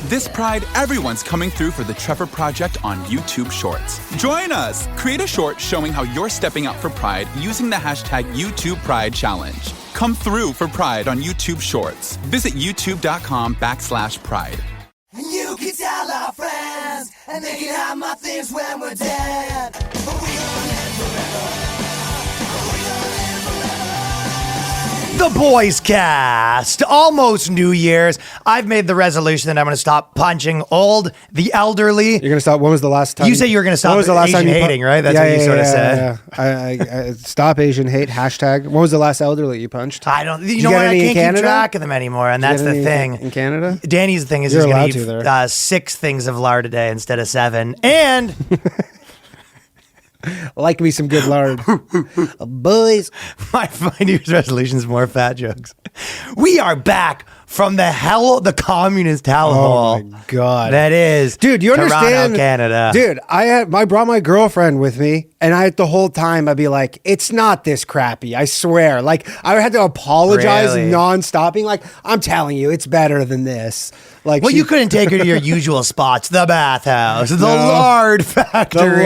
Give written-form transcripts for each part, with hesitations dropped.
This Pride, everyone's coming through for the Trevor Project on YouTube Shorts. Join us! Create a short showing how you're stepping out for Pride using the hashtag YouTube Pride Challenge. Come through for Pride on YouTube Shorts. Visit youtube.com/pride. You can tell our friends, and they can have my things when we're dead. But we gonna live forever. The Boys Cast, almost New Year's. I've made the resolution that I'm going to stop punching the elderly. You're going to stop. When was the last time? You say you're going to stop Asian hating, right? That's what you sort of said. I stop Asian hate, hashtag. When was the last elderly you punched? I don't, you know what, I can't keep track of them anymore, and that's the thing. In Canada? Danny's thing is he's going to eat 6 things of lard a day instead of 7, and... Like me some good lard. Boys. My New Year's resolution is more fat jokes. We are back from the communist hellhole. Oh my God. That is, dude, you Toronto, understand? Canada. Dude, I brought my girlfriend with me, and the whole time I'd be like, it's not this crappy, I swear. Like, I had to apologize non-stopping. Like, I'm telling you, it's better than this. Like, well, you couldn't take her to your usual spots, the bathhouse, the lard factory,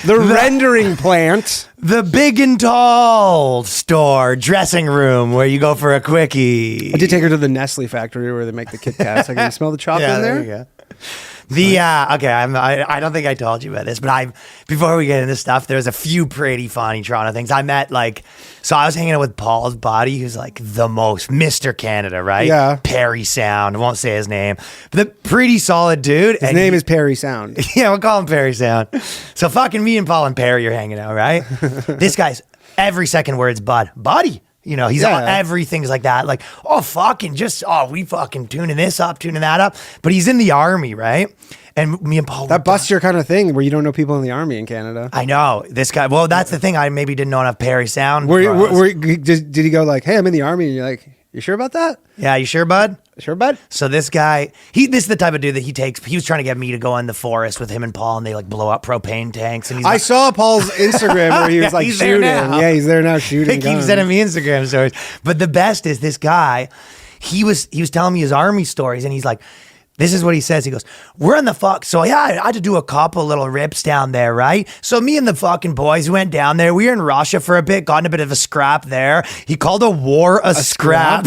the rendering plant, the big and tall store, dressing room where you go for a quickie. I did take her to the Nestle factory where they make the Kit Kats. I can smell the chocolate in there. There you go. I don't think I told you about this, but before we get into stuff, there's a few pretty funny Toronto things. I met so I was hanging out with Paul's buddy, who's like the most Mr. Canada, right? Yeah. Perry Sound. I won't say his name, but the pretty solid dude. His name is Perry Sound. Yeah, we'll call him Perry Sound. So fucking me and Paul and Perry are hanging out, right? This guy's every second word's buddy. You know, he's on everything's like that. Like, we fucking tuning this up, tuning that up. But he's in the army, right? And me and Paul. That busts your kind of thing where you don't know people in the army in Canada. I know. This guy, well, that's the thing. I maybe didn't know enough Perry Sound. Did he go like, hey, I'm in the army? And you're like, you sure about that? Yeah, you sure, bud? Sure, bud? So this guy, this is the type of dude that he was trying to get me to go in the forest with him and Paul, and they blow up propane tanks. And I saw Paul's Instagram where he was shooting. Yeah, he's there now shooting. He keeps sending me Instagram stories. But the best is this guy, he was telling me his army stories, and he's like, this is what he says. He goes, we're in the so yeah, I had to do a couple little rips down there, right? So me and the fucking boys went down there. We were in Russia for a bit, got in a bit of a scrap there. He called a war a scrap.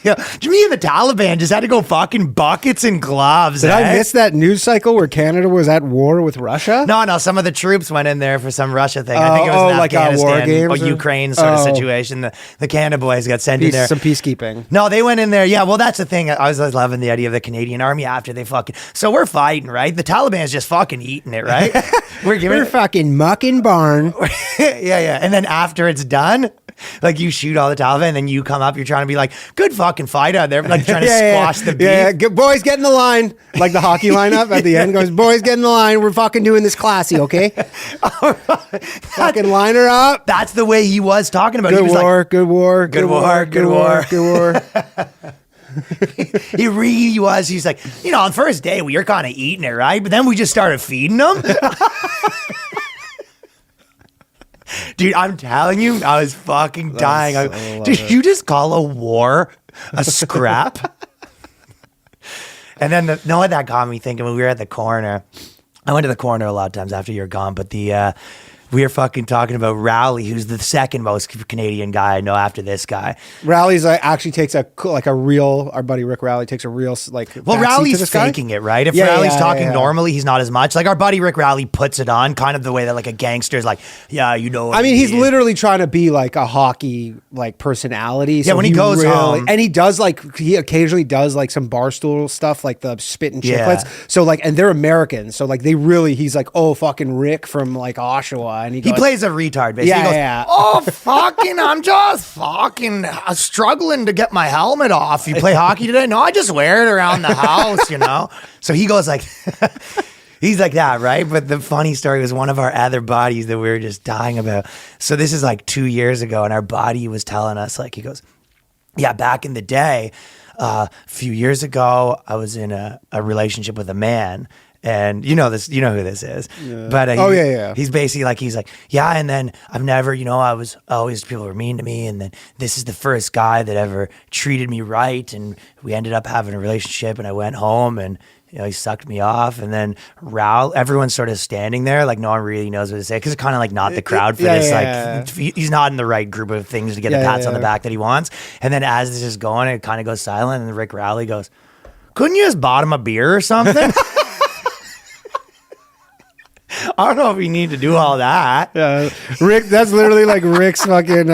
Yeah, me and the Taliban just had to go fucking buckets and gloves. Did I miss that news cycle where Canada was at war with Russia? No. Some of the troops went in there for some Russia thing. I think it was an Afghanistan war games or Ukraine sort of situation. The Canada boys got sent in there. Some peacekeeping. No, they went in there. Yeah, well, that's the thing. I was loving the idea of the Canadian Army after they fucking. So we're fighting, right? The Taliban's just fucking eating it, right? We're fucking mucking barn. Yeah. And then after it's done, you shoot all the Taliban, and then you come up, you're trying to be like, good fucking fight out there, trying to squash the beef. Yeah, boys, get in the line. Like the hockey lineup at the end goes, boys, get in the line. We're fucking doing this classy, okay? Fucking line her up. That's the way he was talking about it. Good war. He really was. He's like, on the first day, we were kind of eating it, right? But then we just started feeding them. Dude, I'm telling you, I was fucking dying. Did you just call a war a scrap? And then that got me thinking when we were at the corner. I went to the corner a lot of times after you're gone, but we were fucking talking about Rowley, who's the second most Canadian guy I know after this guy. Rowley's actually takes our buddy Rick Rowley takes a real well, Rowley's faking it, right? If Rowley's talking normally, he's not as much. Like our buddy Rick Rowley puts it on kind of the way that a gangster's like, yeah, you know. I mean, he's literally trying to be like a hockey personality. Yeah, when he goes home. And he does he occasionally does some barstool stuff like the spit and chiclets. Yeah. So and they're Americans. So he's like, oh, fucking Rick from Oshawa. And he plays a retard, basically. Yeah, he goes, oh, fucking, I'm just fucking struggling to get my helmet off. You play hockey today? No, I just wear it around the house, So he goes he's like that, right? But the funny story was one of our other buddies that we were just dying about. So this is 2 years ago, and our buddy was telling us, he goes, yeah, back in the day, a few years ago, I was in a relationship with a man. And you know who this is. Yeah. But yeah. he's basically like, yeah, and then I've never, I was always, people were mean to me, and then this is the first guy that ever treated me right, and we ended up having a relationship, and I went home, and he sucked me off, and then everyone's sort of standing there, like no one really knows what to say, because it's kind of like not the crowd for this. Like he's not in the right group of things to get the pats on the back that he wants. And then as this is going, it kind of goes silent, and Rick Rowley goes, "Couldn't you just bought him a beer or something?" I don't know if you need to do all that. Yeah, Rick. That's literally like Rick's fucking.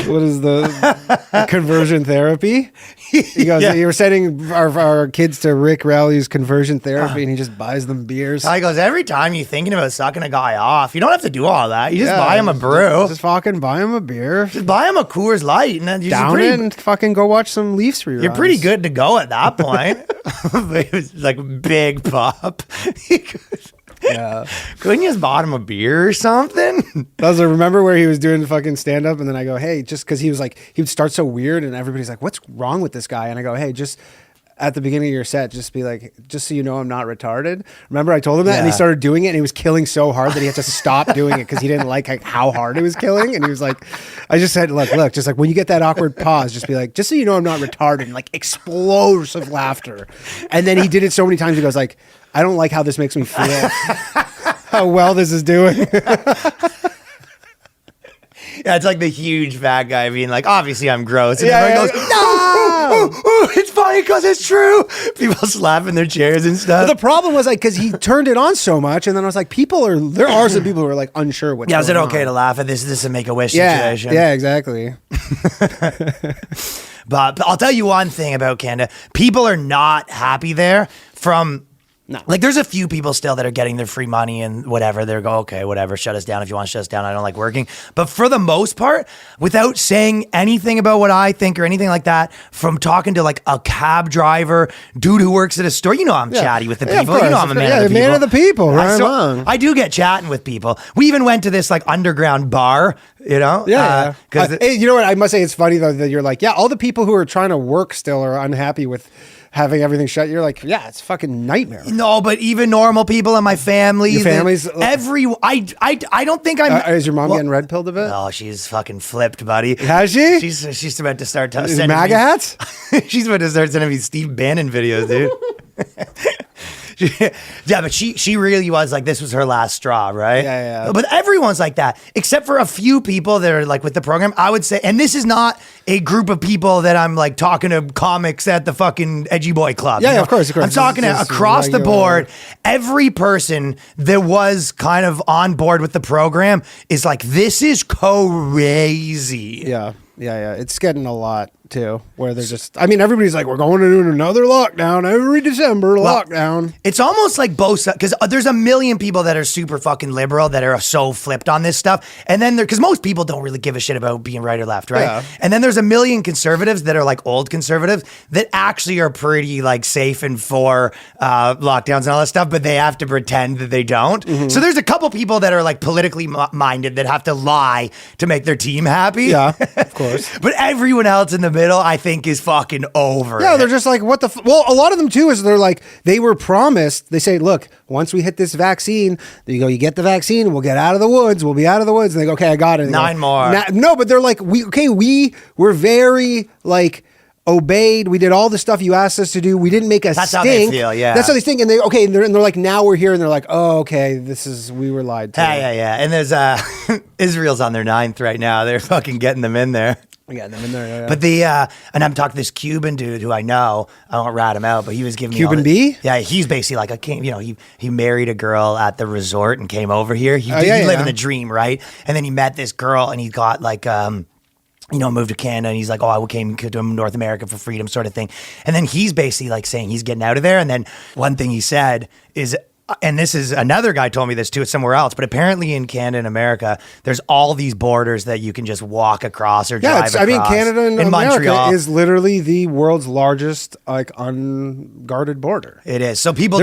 What is the conversion therapy? He goes, you were sending our kids to Rick Rowley's conversion therapy, and he just buys them beers. He goes, every time you're thinking about sucking a guy off, you don't have to do all that. You just buy him a brew. Just fucking buy him a beer. Just buy him a Coors Light, and then you down it and fucking go watch some Leafs reruns. You're pretty good to go at that point. It was like big pop. He goes, yeah. Couldn't you just bought him a beer or something? Remember where he was doing fucking stand up, and then I go, hey, just because he would start so weird, and everybody's like, what's wrong with this guy? And I go, hey, just at the beginning of your set, just be like, just so you know I'm not retarded. Remember I told him that, and he started doing it, and he was killing so hard that he had to stop doing it because he didn't like how hard it was killing. And he was like, I just said, look, just like when you get that awkward pause, just be like, just so you know I'm not retarded, and like explosive laughter. And then he did it so many times, he goes like, I don't like how this makes me feel. How well this is doing. Yeah, it's like the huge fat guy being like, obviously I'm gross. And everyone goes, no! It's funny because it's true. People slapping their chairs and stuff. But the problem was like, because he turned it on so much, and then I was like, there are some people who are like unsure what's going on. Is it okay to laugh at this? Is this a Make-A-Wish situation? Yeah, exactly. But I'll tell you one thing about Canada. People are not happy there from... No. Like there's a few people still that are getting their free money and whatever. They're go, okay, whatever, shut us down if you want to shut us down. I don't like working. But for the most part, without saying anything about what I think or anything like that, from talking to like a cab driver, dude who works at a store, I'm chatty with the people. I'm a man of the people. Man of the people, right along. I do get chatting with people. We even went to this like underground bar, Yeah. You know what? I must say it's funny though that you're like, all the people who are trying to work still are unhappy with having everything shut. You're like, it's a fucking nightmare. No, but even normal people in my family. Your family's... I don't think I'm... is your mom getting red pilled a bit? Oh, she's fucking flipped, buddy. Has she? She's about to start sending MAGA hats? She's about to start sending me Steve Bannon videos, dude. Yeah, but she really was like, this was her last straw, right? Yeah. But everyone's like that, except for a few people that are like with the program, I would say. And this is not a group of people that I'm like talking to comics at the fucking Edgy Boy Club. Yeah, of course. I'm talking to across the board. Every person that was kind of on board with the program is like, this is crazy. Yeah. It's getting a lot too, where they're just, everybody's like, we're going to do another lockdown every December, lockdown. It's almost like both sides, because there's a million people that are super fucking liberal that are so flipped on this stuff. And then because most people don't really give a shit about being right or left, right? Yeah. And then there's a million conservatives that are like old conservatives that actually are pretty like safe and for lockdowns and all that stuff, but they have to pretend that they don't. Mm-hmm. So there's a couple people that are like politically minded that have to lie to make their team happy. Yeah, of course. But everyone else in the middle, I think, is fucking over. Yeah, they're just like, what the... Well, a lot of them, too, is they're like, they were promised, they say, look, once we hit this vaccine, you get the vaccine, we'll get out of the woods, we'll be out of the woods. And they go, okay, I got it. Nine more. No, but they're like, we were very, like... obeyed. We did all the stuff you asked us to do. We didn't make a That's stink. How they feel, yeah. That's how they think. And they're like, now we're here. And they're like, oh, okay, we were lied to. Yeah. And there's Israel's on their 9th right now. They're fucking getting them in there. Yeah, them in there. Yeah. But and I'm talking to this Cuban dude who I know. I won't rat him out, but he was giving me Cuban B? Yeah, he's basically like he married a girl at the resort and came over here. He living the dream, right? And then he met this girl and he got like moved to Canada, and he's like, I came to North America for freedom sort of thing. And then he's basically like saying he's getting out of there. And then one thing he said is, and this is another guy told me this too, it's somewhere else, but apparently in Canada and America, there's all these borders that you can just walk across or drive across. Canada and in America Montreal is literally the world's largest like unguarded border. It is. So people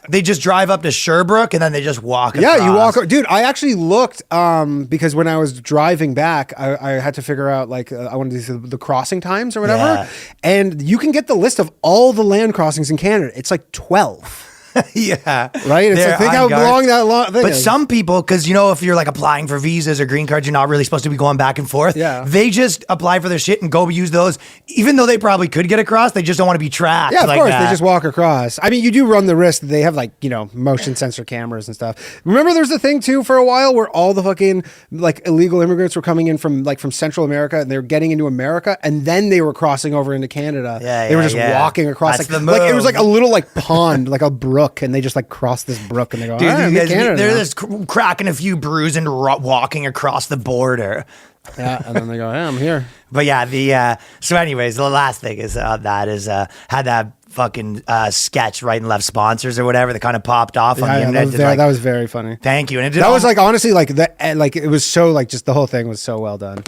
they just drive up to Sherbrooke and then they just walk across. Yeah, you walk. Dude, I actually looked because when I was driving back, I had to figure out like I wanted to see the crossing times or whatever. Yeah. And you can get the list of all the land crossings in Canada. It's like 12. Yeah. Right? It's like, think how long that thing But is. some people, because if you're like applying for visas or green cards, you're not really supposed to be going back and forth. Yeah. They just apply for their shit and go use those. Even though they probably could get across, they just don't want to be tracked. Yeah, of like course. that. They just walk across. I mean, you do run the risk that they have like, motion sensor cameras and stuff. Remember there's a thing too for a while where all the fucking like illegal immigrants were coming in from Central America and they were getting into America and then they were crossing over into Canada. Yeah, they were just yeah. walking across. That's like, the move. like it was like a little like pond, like a brook, and they just like cross this brook and they go, Dude, I'm you in guys, Canada they're now." just cracking a few brews and walking across the border. Yeah, and then they go, I'm here. But yeah, so anyways, the last thing is had that fucking sketch right and left sponsors or whatever that kind of popped off on the internet. That was very funny. Thank you. And That was like honestly like it was so like just the whole thing was so well done.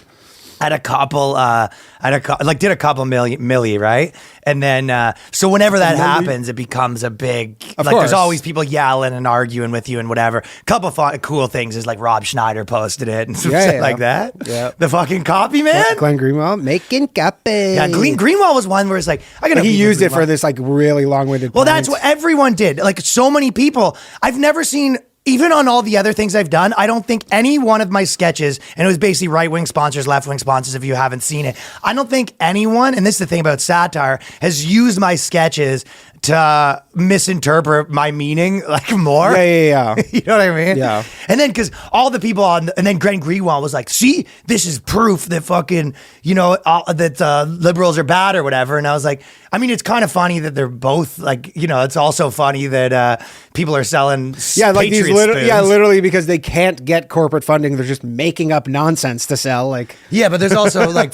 Had a couple, did a couple milli, right? And then, so whenever that happens, it becomes a big, Of there's course. always people yelling and arguing with you and whatever. Couple cool things is like Rob Schneider posted it and some shit like that. Yeah. The fucking copy, man. Glenn Greenwald making copy. Yeah, Greenwald was one where it's like, He used it for this like really long-winded. Well, that's what everyone did. Like so many people. I've never seen, even on all the other things I've done, I don't think any one of my sketches, and it was basically right-wing sponsors, left-wing sponsors, if you haven't seen it, I don't think anyone, and this is the thing about satire, has used my sketches to misinterpret my meaning like more. Yeah. You know what I mean? Yeah. And then because all the people and then Glenn Greenwald was like, see, this is proof that fucking, that liberals are bad or whatever. And I was like, I mean, it's kind of funny that they're both like, it's also funny that people are selling like these Patriot spoons. literally because they can't get corporate funding, they're just making up nonsense to sell. Like, yeah, but there's also like,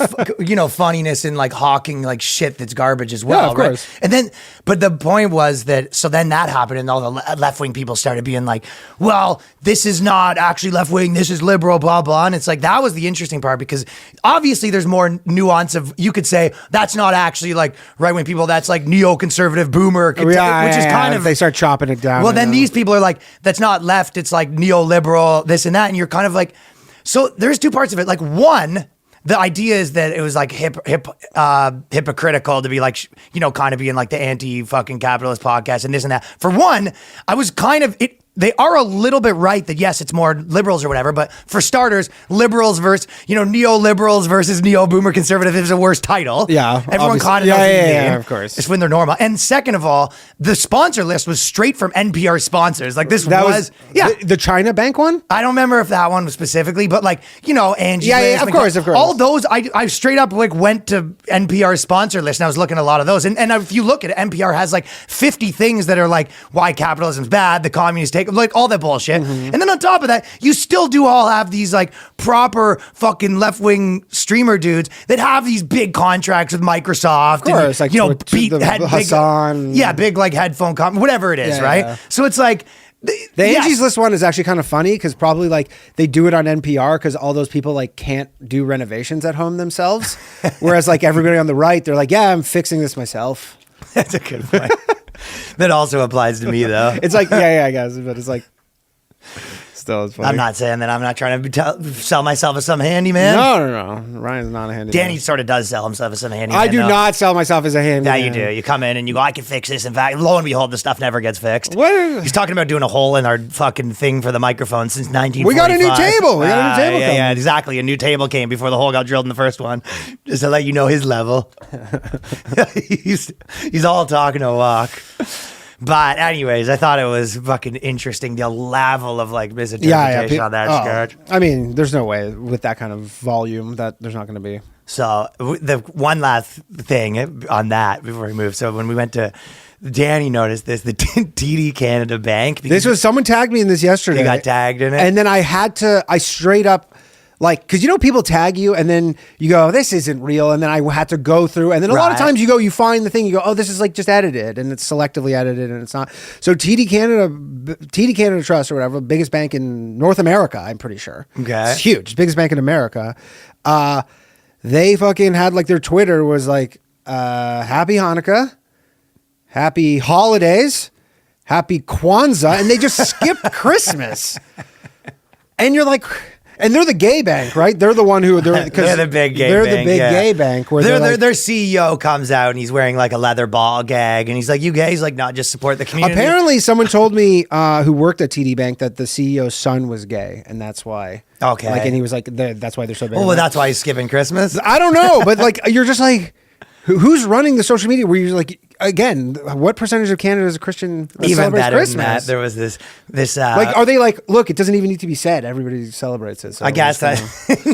funniness in like hawking like shit that's garbage as well. Yeah, of course. Right? And then, but the point was that, so then that happened and all the left-wing people started being like, well, this is not actually left-wing, this is liberal, blah, blah. And it's like, that was the interesting part because obviously there's more nuance of, you could say that's not actually like right-wing people, that's like neoconservative boomer, which is kind of, they start chopping it down. well, then these people are like, that's not left, it's like neoliberal, this and that. And you're kind of like, so there's two parts of it. Like one, the idea is that it was like hypocritical to be like, kind of being like the anti-fucking capitalist podcast and this and that. For one, I was kind of, they are a little bit right that yes, it's more liberals or whatever, but for starters, liberals versus, neoliberals versus neo-boomer conservative is a worse title. Yeah. Everyone obviously. kind of knows what you mean. Yeah, of course. It's when they're normal. And second of all, the sponsor list was straight from NPR sponsors. Like this was the China Bank one? I don't remember if that one was specifically, but like, Angie. Yeah, of course. All those, I straight up like went to NPR sponsor list and I was looking at a lot of those. And if you look at it, NPR has like 50 things that are like why capitalism's bad, the communists take, like all that bullshit. Mm-hmm. And then on top of that, you still do all have these like proper fucking left-wing streamer dudes that have these big contracts with Microsoft. Of course, and, like Hassan. Big like headphone whatever it is, right? Yeah. So it's like, The Angie's List one is actually kind of funny because probably like they do it on NPR because all those people like can't do renovations at home themselves. Whereas like everybody on the right, they're like, yeah, I'm fixing this myself. That's a good point. That also applies to me though. It's like, I guess, but it's like, still it's funny. I'm not saying that I'm not trying to sell myself as some handyman. No. Ryan's not a handyman. Danny sort of does sell himself as some handyman. I do though. not sell myself as a handyman. Yeah, you do. You come in and you go, I can fix this. In fact, lo and behold, the stuff never gets fixed. What? He's talking about doing a hole in our fucking thing for the microphone since 1945. We got a new table. We got a new table coming. Yeah, exactly. A new table came before the hole got drilled in the first one. Just to let you know his level. he's all talking a walk. But anyways, I thought it was fucking interesting, the level of like misinterpretation on that sketch. I mean, there's no way with that kind of volume that there's not going to be. So the one last thing on that before we move. So when we went to, Danny noticed this, the TD Canada Bank. This was, someone tagged me in this yesterday. You got tagged in it? And then I straight up, like, because people tag you and then you go, this isn't real. And then I had to go through. And then a lot of times you find the thing, you go, oh, this is like just edited and it's selectively edited and it's not. So TD Canada Trust or whatever, biggest bank in North America, I'm pretty sure. Okay. It's huge. Biggest bank in America. They fucking had like their Twitter was like, happy Hanukkah, happy holidays, happy Kwanzaa. And they just skipped Christmas. And you're like... And they're the gay bank, right? They're the one who they're the big gay they're bank. the big gay bank where their CEO comes out and he's wearing like a leather ball gag and he's like, "You gays like not just support the community." Apparently, someone told me who worked at TD Bank that the CEO's son was gay, and that's why. Okay. Like, and he was like, that's why they're so big. Oh, well, that's why he's skipping Christmas. I don't know, but like, you're just like, who's running the social media? Where you're like, again, what percentage of Canada is a Christian? Even better Christmas? than that, there was this. Like, are they like, look? It doesn't even need to be said. Everybody celebrates it. So I guess that.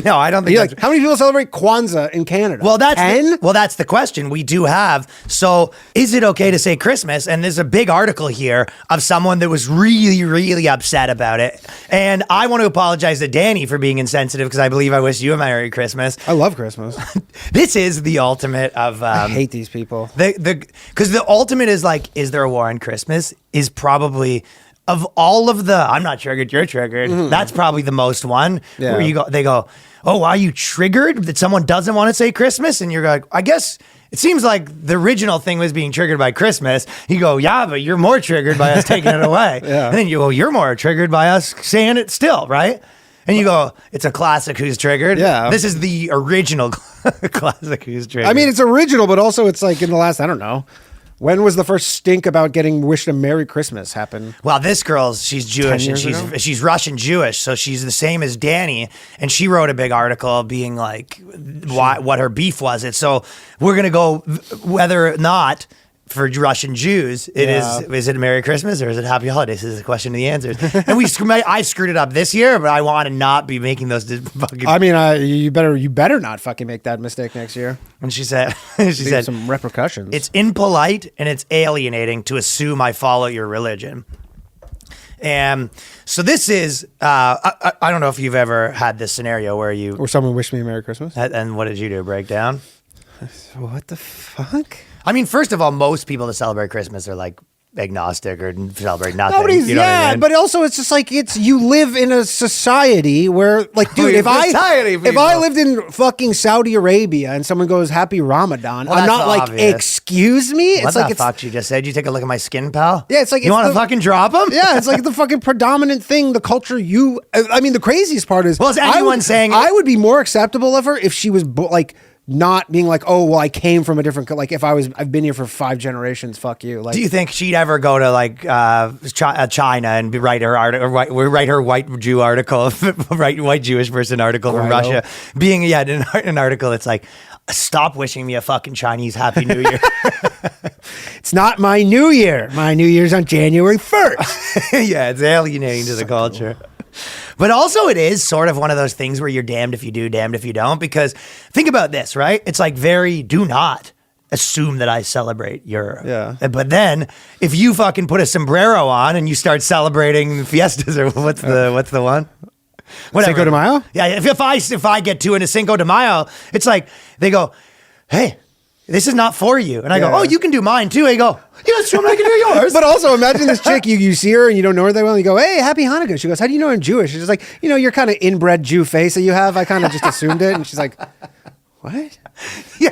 No, I don't think. Like, how many people celebrate Kwanzaa in Canada? Well, that's 10? That's the question we do have. So, is it okay to say Christmas? And there's a big article here of someone that was really, really upset about it. And I want to apologize to Danny for being insensitive because I believe I wish you a Merry Christmas. I love Christmas. This is the ultimate of. I hate these people. Because the ultimate is like, is there a war on Christmas? Is probably. Of all of the, I'm not triggered, you're triggered. Mm-hmm. That's probably the most one Yeah. where they go, oh, are you triggered that someone doesn't want to say Christmas? And you're like, I guess it seems like the original thing was being triggered by Christmas. You go, yeah, but you're more triggered by us taking it away. Yeah. And then you go, you're more triggered by us saying it still, right? And you go, it's a classic who's triggered. Yeah. This is the original classic who's triggered. I mean, it's original, but also it's like in the last, I don't know. When was the first stink about getting wished a Merry Christmas happen? Well, this girl's, she's Jewish and years ago? she's Russian Jewish, so she's the same as Danny. And she wrote a big article being like what her beef was. So we're gonna go whether or not for Russian Jews is it a Merry Christmas or is it Happy Holidays? This is the question of the answers. And I screwed it up this year, but I want to not be making those fucking. I mean, you better not fucking make that mistake next year. And she said Some repercussions. It's impolite and it's alienating to assume I follow your religion. And so this is, I don't know if you've ever had this scenario where someone wished me a Merry Christmas. And what did you do? Break down? What the fuck? I mean, first of all, most people that celebrate Christmas are like agnostic or celebrate nothing. Nobody's, you know what I mean? but also it's just like you live in a society where, like, dude, if I lived in fucking Saudi Arabia and someone goes Happy Ramadan, Well, I'm that's not like, obvious. excuse me. What It's the like fuck you just said? You take a look at my skin, pal? Yeah, it's like you want to fucking drop him? Yeah, it's like the fucking predominant thing, the culture I mean, the craziest part is, Well, is anyone saying- I would be more acceptable of her if she was like not being like, oh, well, I came from a different, like if I've been here for 5 generations, fuck you. Like, Do you think she'd ever go to like China and write her article, write her white Jew article, write white Jewish person article from Russia, being an article that's like, stop wishing me a fucking Chinese Happy New Year. it's not my New Year. My New Year's on January 1st. Yeah, it's alienating to the culture. But also it is sort of one of those things where you're damned if you do, damned if you don't. Because think about this, right? It's like do not assume that I celebrate your. Yeah. But then if you fucking put a sombrero on and you start celebrating fiestas or what's the one? Whatever. Cinco de Mayo? Yeah, if I get too into Cinco de Mayo, it's like they go, hey, this is not for you. And I go, oh, you can do mine too. I go, yeah, sure, I can do yours. But also imagine this chick, you see her and you don't know her that well. And you go, hey, Happy Hanukkah. She goes, how do you know I'm Jewish? She's like, your kind of inbred Jew face that you have. I kind of just assumed it. And she's like, what? Yeah,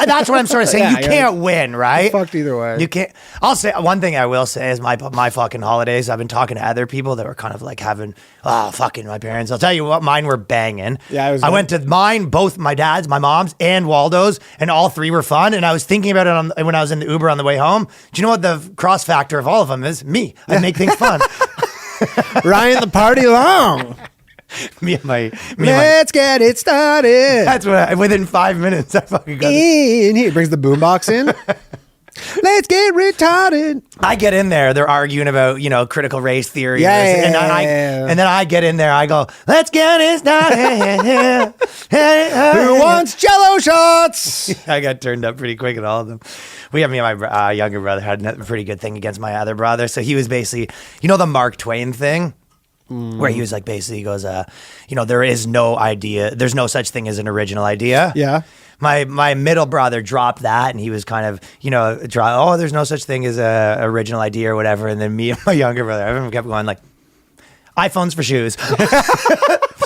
that's what I'm sort of saying. Yeah, you can't win, right? Fucked either way. You can't. I'll say one thing I will say is my fucking holidays. I've been talking to other people that were kind of like having, fucking my parents. I'll tell you what, mine were banging. Yeah, I went to mine, both my dad's, my mom's, and Waldo's, and all 3 were fun. And I was thinking about it when I was in the Uber on the way home. Do you know what the cross factor of all of them is? Me. I make things fun. Ryan the party long. Let's get it started. That's what within 5 minutes I fucking got in here. Brings the boombox in. Let's get retarded. I get in there. They're arguing about critical race theory. Yeah. And then I get in there. I go, let's get it started. Who wants Jello shots? I got turned up pretty quick at all of them. Me and my younger brother had a pretty good thing against my other brother. So he was basically, the Mark Twain thing. Where he was like, basically, he goes, there is no idea. There's no such thing as an original idea. Yeah. My middle brother dropped that, and he was kind of, there's no such thing as a original idea or whatever. And then me and my younger brother, everyone kept going like, iPhones for shoes,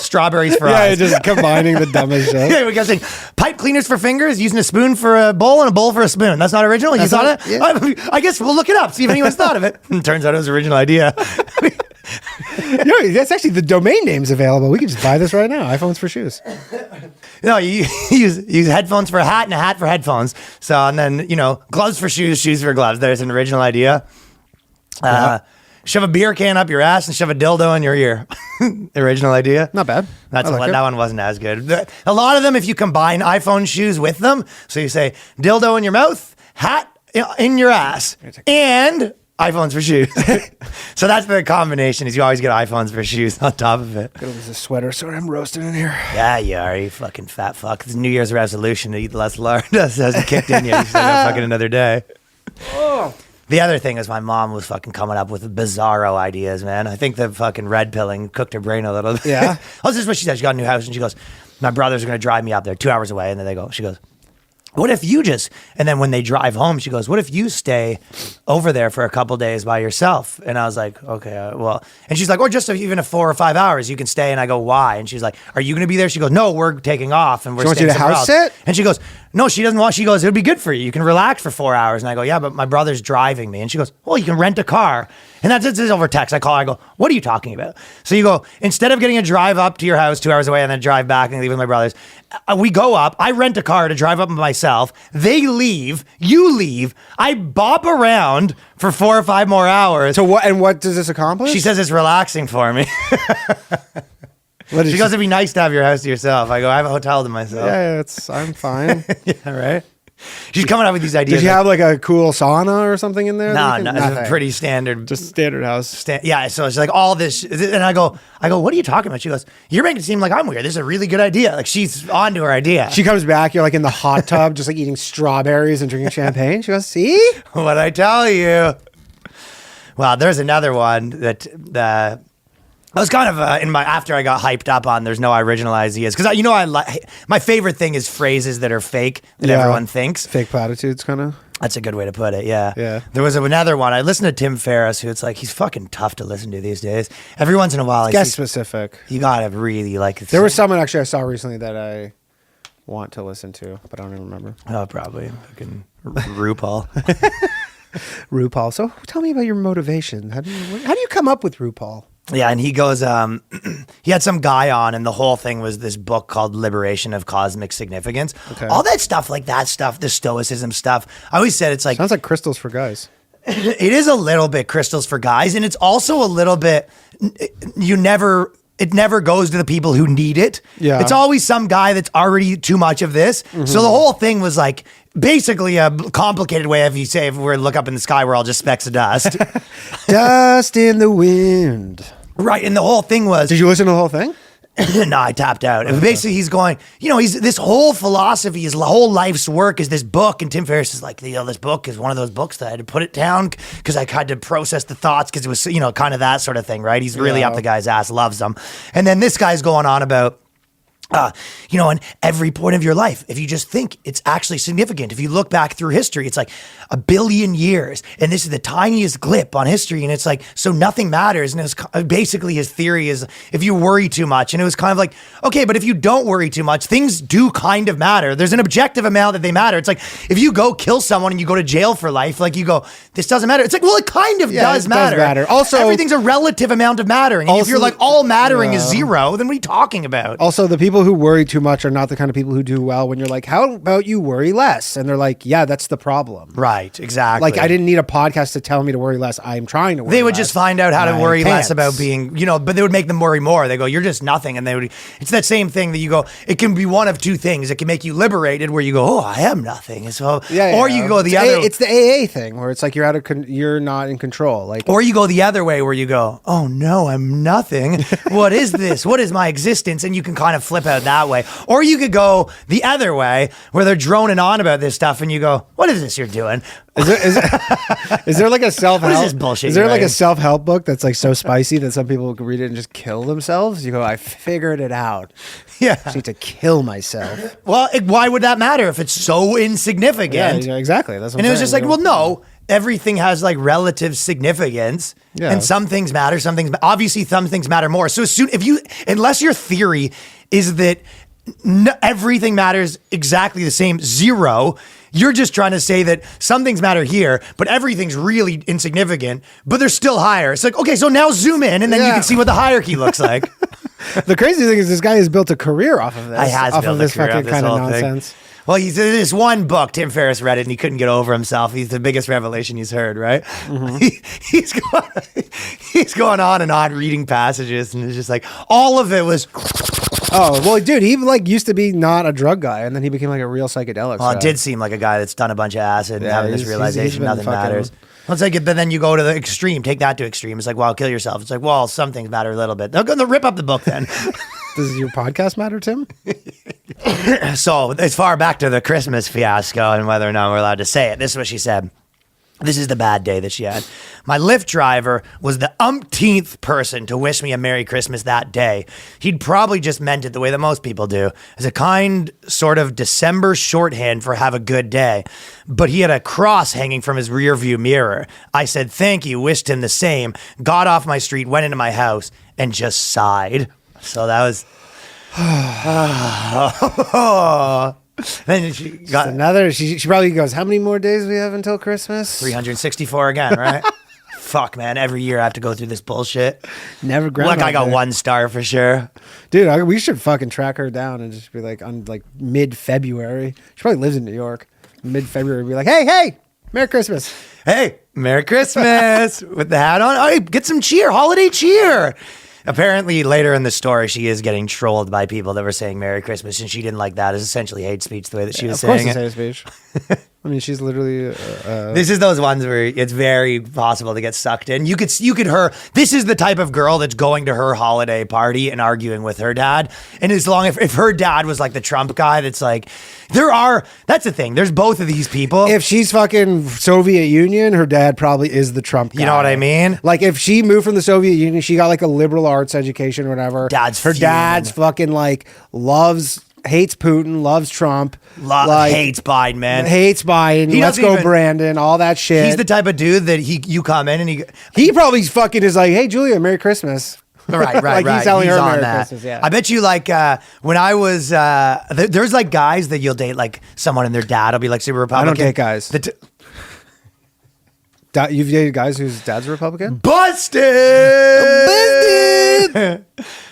strawberries for eyes. Yeah, just combining the dumbest shit. Yeah, we got saying pipe cleaners for fingers, using a spoon for a bowl and a bowl for a spoon. That's not original. You thought it? Yeah. I guess we'll look it up, see if anyone's thought of it. And turns out it was an original idea. That's actually the domain name's available. We can just buy this right now. iPhones for shoes. No, you use headphones for a hat and a hat for headphones. So, and then, gloves for shoes, shoes for gloves. There's an original idea. Shove a beer can up your ass and shove a dildo in your ear. Original idea. Not bad. That one wasn't as good. A lot of them, if you combine iPhone shoes with them, so you say dildo in your mouth, hat in your ass, and iPhones for shoes. So that's the combination, is you always get iPhones for shoes on top of it. Gotta lose a sweater. Sorry, I'm roasting in here. Yeah, you are, you fucking fat fuck. It's New Year's resolution to eat less lard. Hasn't kicked in yet. You still got fucking another day. Oh. The other thing is my mom was fucking coming up with bizarro ideas, man. I think the fucking red pilling cooked her brain a little bit. Yeah. Oh, this is what she said. She got a new house and she goes, my brothers are going to drive me up there 2 hours away. And then she goes, what if you just, and then when they drive home, she goes, what if you stay over there for a couple days by yourself? And I was like, okay, well, and she's like, or just even 4 or 5 hours, you can stay. And I go, why? And she's like, are you going to be there? She goes, no, we're taking off and we're She wants staying you to somewhere house else. sit? And she goes, no, she doesn't want, she goes, it would be good for you. You can relax for 4 hours. And I go, yeah, but my brother's driving me. And she goes, well, you can rent a car. And that's it's over text. I call her, I go, what are you talking about? So you go, instead of getting a drive up to your house 2 hours away and then drive back and leave with my brothers, we go up, I rent a car to drive up myself. They leave, you leave. I bop around for 4 or 5 more hours. So what does this accomplish? She says it's relaxing for me. She goes, it'd be nice to have your house to yourself. I go, I have a hotel to myself. Yeah, I'm fine. Yeah, right? She's coming up with these ideas. Did you have like a cool sauna or something in there? No, it's a pretty standard. Just standard house. Yeah, so it's like all this, and I go, what are you talking about? She goes, you're making it seem like I'm weird. This is a really good idea. Like she's onto her idea. She comes back, you're like in the hot tub, just like eating strawberries and drinking champagne. She goes, see? What'd I tell you? Well, there's another one that I was kind of after I got hyped up on there's no original ideas, because my favorite thing is phrases that are fake that everyone thinks. Fake platitudes, kind of. That's a good way to put it. Yeah. Yeah. There was another one. I listened to Tim Ferriss, who it's like he's fucking tough to listen to these days. Every once in a while, Guest specific. You gotta really like. There was someone actually I saw recently that I want to listen to, but I don't even remember. Oh, probably fucking RuPaul. RuPaul. So tell me about your motivation. How do you come up with RuPaul? Yeah, and he goes, he had some guy on, and the whole thing was this book called Liberation of Cosmic Significance. Okay. All that stuff, like that stuff, the Stoicism stuff. I always said it's like... Sounds like crystals for guys. It is a little bit crystals for guys, and it's also a little bit, it never goes to the people who need it. Yeah. It's always some guy that's already too much of this. Mm-hmm. So the whole thing was like basically a complicated way of, you say, if we were to look up in the sky, we're all just specks of dust. Dust in the wind. Right, and the whole thing was... Did you listen to the whole thing? No, I tapped out. Okay. Basically, he's going, this whole philosophy, his whole life's work is this book. And Tim Ferriss is like, this book is one of those books that I had to put it down because I had to process the thoughts because it was, kind of that sort of thing, right? He's really up the guy's ass, loves them. And then this guy's going on about, in every point of your life, if you just think it's actually significant, if you look back through history, it's like 1 billion years, and this is the tiniest blip on history, and it's like, so nothing matters. And it was basically his theory is if you worry too much, and it was kind of like, okay, but if you don't worry too much, things do kind of matter. There's an objective amount that they matter. It's like if you go kill someone and you go to jail for life, like you go, this doesn't matter. It's like, well, it kind of does matter. Also, everything's a relative amount of mattering. And if you're like all mattering is zero, then what are you talking about? Also, the people who worry too much are not the kind of people who do well when you're like, how about you worry less? And they're like, yeah, that's the problem. Right, exactly. Like, I didn't need a podcast to tell me to worry less. I'm trying to worry less. They would just find out how to worry less about being, but they would make them worry more. They go, you're just nothing. And it's that same thing that you go, it can be one of two things. It can make you liberated where you go, oh, I am nothing. So, or you go the other. It's the AA thing where it's like you're not in control. Like, or you go the other way where you go, oh no, I'm nothing. What is this? What is my existence? And you can kind of flip out that way. Or you could go the other way where they're droning on about this stuff and you go, what is this you're doing? Is there like a self-help? What is this bullshit? Is there like a self-help book that's like so spicy that some people can read it and just kill themselves? You go, I figured it out. Yeah. I need to kill myself. Well, why would that matter if it's so insignificant? Yeah, exactly. That's what and I'm it was just saying. like, well, no. Everything has like relative significance, and some things matter. Obviously, some things matter more. So unless your theory is that everything matters exactly the same, zero, You're just trying to say that some things matter here, but everything's really insignificant, but they're still higher. It's like, okay, so now zoom in and then you can see what the hierarchy looks like. The crazy thing is this guy has built a career off of this. Off of this fucking kind of nonsense. Thing. Well, he's this one book, Tim Ferriss read it and he couldn't get over himself. He's the biggest revelation he's heard, right? He's going on and on reading passages and it's just like, all of it was... Oh, well, dude, he like used to be not a drug guy and then he became like a real psychedelic. Well, it did seem like a guy that's done a bunch of acid and having this realization nothing matters. Well, it's like, but then you go to the extreme, take that to extreme. It's like, well, kill yourself. It's like, well, some things matter a little bit. They'll go rip up the book then. Does your podcast matter, Tim? So as far back to the Christmas fiasco and whether or not we're allowed to say it, this is what she said. This is the bad day that she had. My Lyft driver was the umpteenth person to wish me a Merry Christmas that day. He'd probably just meant it the way that most people do, as a kind sort of December shorthand for have a good day. But he had a cross hanging from his rearview mirror. I said thank you, wished him the same, got off my street, went into my house, and just sighed. So that was... Then she got another. She probably goes, how many more days we have until Christmas? 364 again, right? Fuck, man. Every year I have to go through this bullshit. Never ground. Look, I got 1 star for sure. Dude, we should fucking track her down and just be like, on like mid-February. She probably lives in New York. Mid-February, be like, hey, Merry Christmas. Hey, Merry Christmas. With the hat on. Oh, get some cheer. Holiday cheer. Apparently, later in the story, she is getting trolled by people that were saying Merry Christmas, and she didn't like that. It's essentially hate speech the way that she was saying it. Of course it's hate speech. I mean, she's literally... This is those ones where it's very possible to get sucked in. You could this is the type of girl that's going to her holiday party and arguing with her dad. And as long if her dad was like the Trump guy, that's like, that's the thing. There's both of these people. If she's fucking Soviet Union, her dad probably is the Trump guy. You know what I mean? Like if she moved from the Soviet Union, she got like a liberal arts education or whatever. Her dad's fucking like hates Putin, loves Trump. Hates Biden, man. Hates Biden. Let's go, Brandon. All that shit. He's the type of dude that you come in and he probably fucking is like, hey, Julia, Merry Christmas. Right. Like right. He's telling her Merry that. Christmas, yeah. I bet you like when I was, there's like guys that you'll date like someone and their dad will be like super Republican. I don't date guys. You've dated guys whose dad's a Republican? Busted!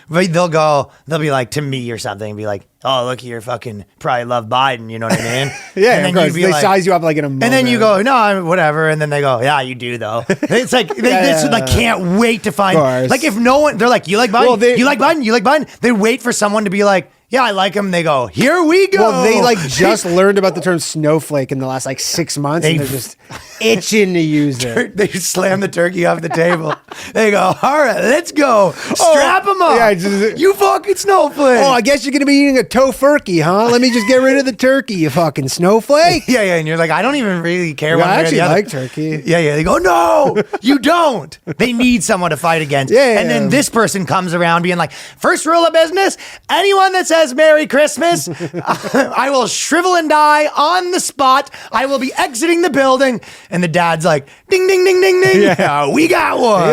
But they'll be like to me or something, be like, oh, look, you're fucking probably love Biden, you know what I mean? Yeah, and then of course. They like, size you up like in a moment. And then you go, no, whatever. And then they go, yeah, you do though. It's like, they like can't wait to find, like if no one, they're like, you like Biden? Well, you like Biden? You like Biden? They wait for someone to be like, yeah, I like him. They go, here we go. Well, they like just learned about the term snowflake in the last like 6 months and they're just itching to use it. They slam the turkey off the table. They go, all right, let's go. Strap him up. Yeah, you fucking snowflake. Oh, I guess you're going to be eating a tofurkey, huh? Let me just get rid of the turkey, you fucking snowflake. Yeah. And you're like, I don't even really care. I actually like turkey. Yeah. They go, no, you don't. They need someone to fight against. And then this person comes around being like, first rule of business, anyone that says Merry Christmas, I will shrivel and die on the spot. I will be exiting the building. And the dad's like, ding, ding, ding, ding, ding. Yeah, we got one.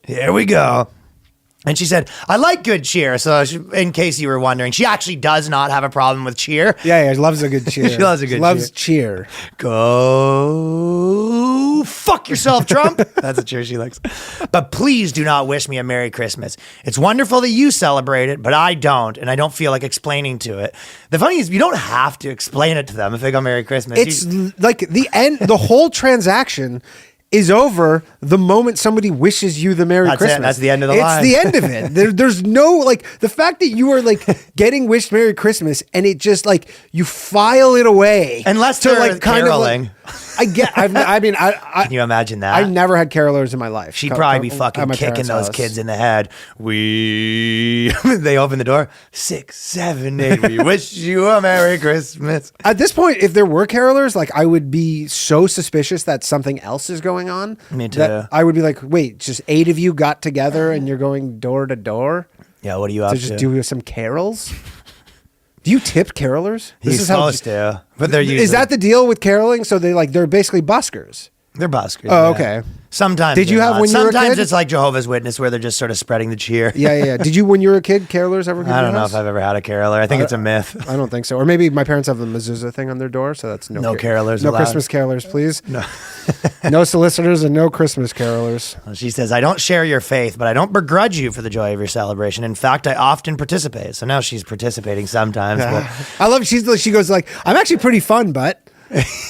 Here we go. And she said, I like good cheer. So in case you were wondering, she actually does not have a problem with cheer. Yeah, she loves a good cheer. She loves a good cheer. Loves cheer. Go fuck yourself, Trump. That's a cheer she likes. But please do not wish me a Merry Christmas. It's wonderful that you celebrate it, but I don't, and I don't feel like explaining to it. The funny is, you don't have to explain it to them if they go Merry Christmas. It's like the end, the whole transaction is over the moment somebody wishes you the Merry Christmas. That's the end of the line. It's the end of it. There's no, like, the fact that you are, like, getting wished Merry Christmas and it just, like, you file it away. Unless they're, like, caroling. I mean, Can you imagine that? I've never had carolers in my life. She'd probably be fucking kicking those kids in the head. They open the door. 6, 7, 8. We wish you a Merry Christmas. At this point, if there were carolers, like, I would be so suspicious that something else is going on. Me too. I would be like, wait, just 8 of you got together and you're going door to door? Yeah, what are you up to? Just do some carols? Do you tip carolers? He's supposed to, but they're usually... Is that the deal with caroling? So they're basically buskers. They're buskers. Oh, yeah. okay. Sometimes Did you they're have not. when you were a Sometimes kid? it's like Jehovah's Witness where they're just sort of spreading the cheer. Yeah. Did you, when you were a kid, carolers ever? I don't know if I've ever had a caroler. I think it's a myth. I don't think so. Or maybe my parents have the mezuzah thing on their door, so that's no carolers No allowed. Christmas carolers, please. No. No solicitors and no Christmas carolers. She says, I don't share your faith, but I don't begrudge you for the joy of your celebration. In fact, I often participate. So now she's participating sometimes. But I love. She goes like, I'm actually pretty fun, but.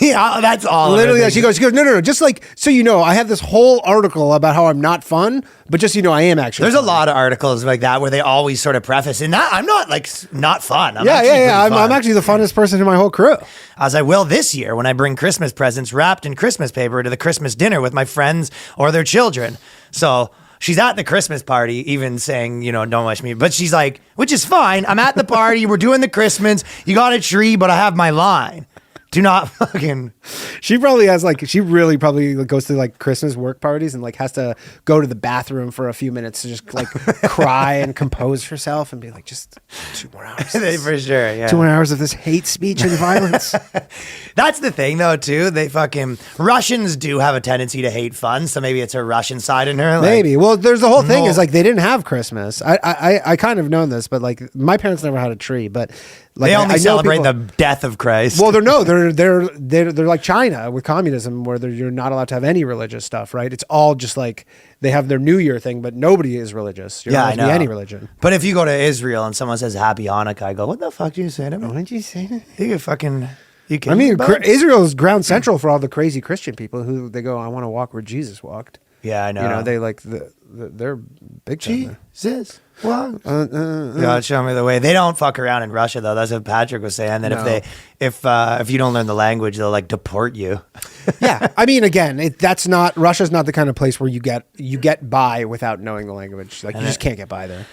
yeah, that's all. Literally, she goes, no. Just like, so you know, I have this whole article about how I'm not fun, but just, you know, I am actually There's fun. a lot of articles like that where they always sort of preface, and I'm not like not fun. I'm Yeah. actually pretty I'm fun. actually the funnest person in my whole crew. As I will this year when I bring Christmas presents wrapped in Christmas paper to the Christmas dinner with my friends or their children. So she's at the Christmas party, even saying, you know, don't wish me. But she's like, which is fine. I'm at the party. We're doing the Christmas. You got a tree, but I have my line. Do not fucking. She probably has like, she really probably goes to like Christmas work parties and like has to go to the bathroom for a few minutes to just like cry and compose herself and be like, just 2 more hours. For sure, yeah. 2 more hours of this hate speech and violence. That's the thing, though, too. They fucking Russians do have a tendency to hate fun, so maybe it's a Russian side in her. Like, Maybe. Well, there's the whole thing No. is like they didn't have Christmas. I kind of known this, but like my parents never had a tree, but like they I only know celebrate people- the death of Christ. Well, they're like China with communism, where you're not allowed to have any religious stuff, right? It's all just like they have their New Year thing, but nobody is religious. You're yeah, not I allowed to know. be any religion. But if you go to Israel and someone says Happy Hanukkah, I go, what the fuck did you say to me? What did you say? You could fucking. You I mean, bud? Israel is ground central for all the crazy Christian people who they go, I want to walk where Jesus walked. Yeah, I know. You know, they like they're big time there. Jesus. What? God, show me the way. They don't fuck around in Russia, though. That's what Patrick was saying. That No. if you don't learn the language, they'll like deport you. Yeah, I mean, again, that's not Russia's not the kind of place where you get by without knowing the language. Like you just can't get by there.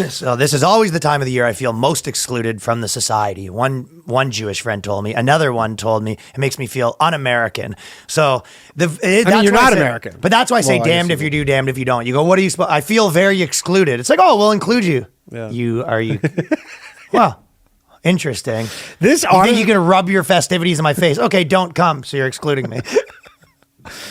So this is always the time of the year I feel most excluded from the society. One Jewish friend told me. Another one told me it makes me feel un-American. So that's you're why not I say- American. But that's why I say Well, I damned guess if you do, damned if you don't. You go, what are you? I feel very excluded. It's like, oh, we'll include you. Yeah. You. Well, interesting. This You think you can rub your festivities in my face? Okay, don't come. So you're excluding me.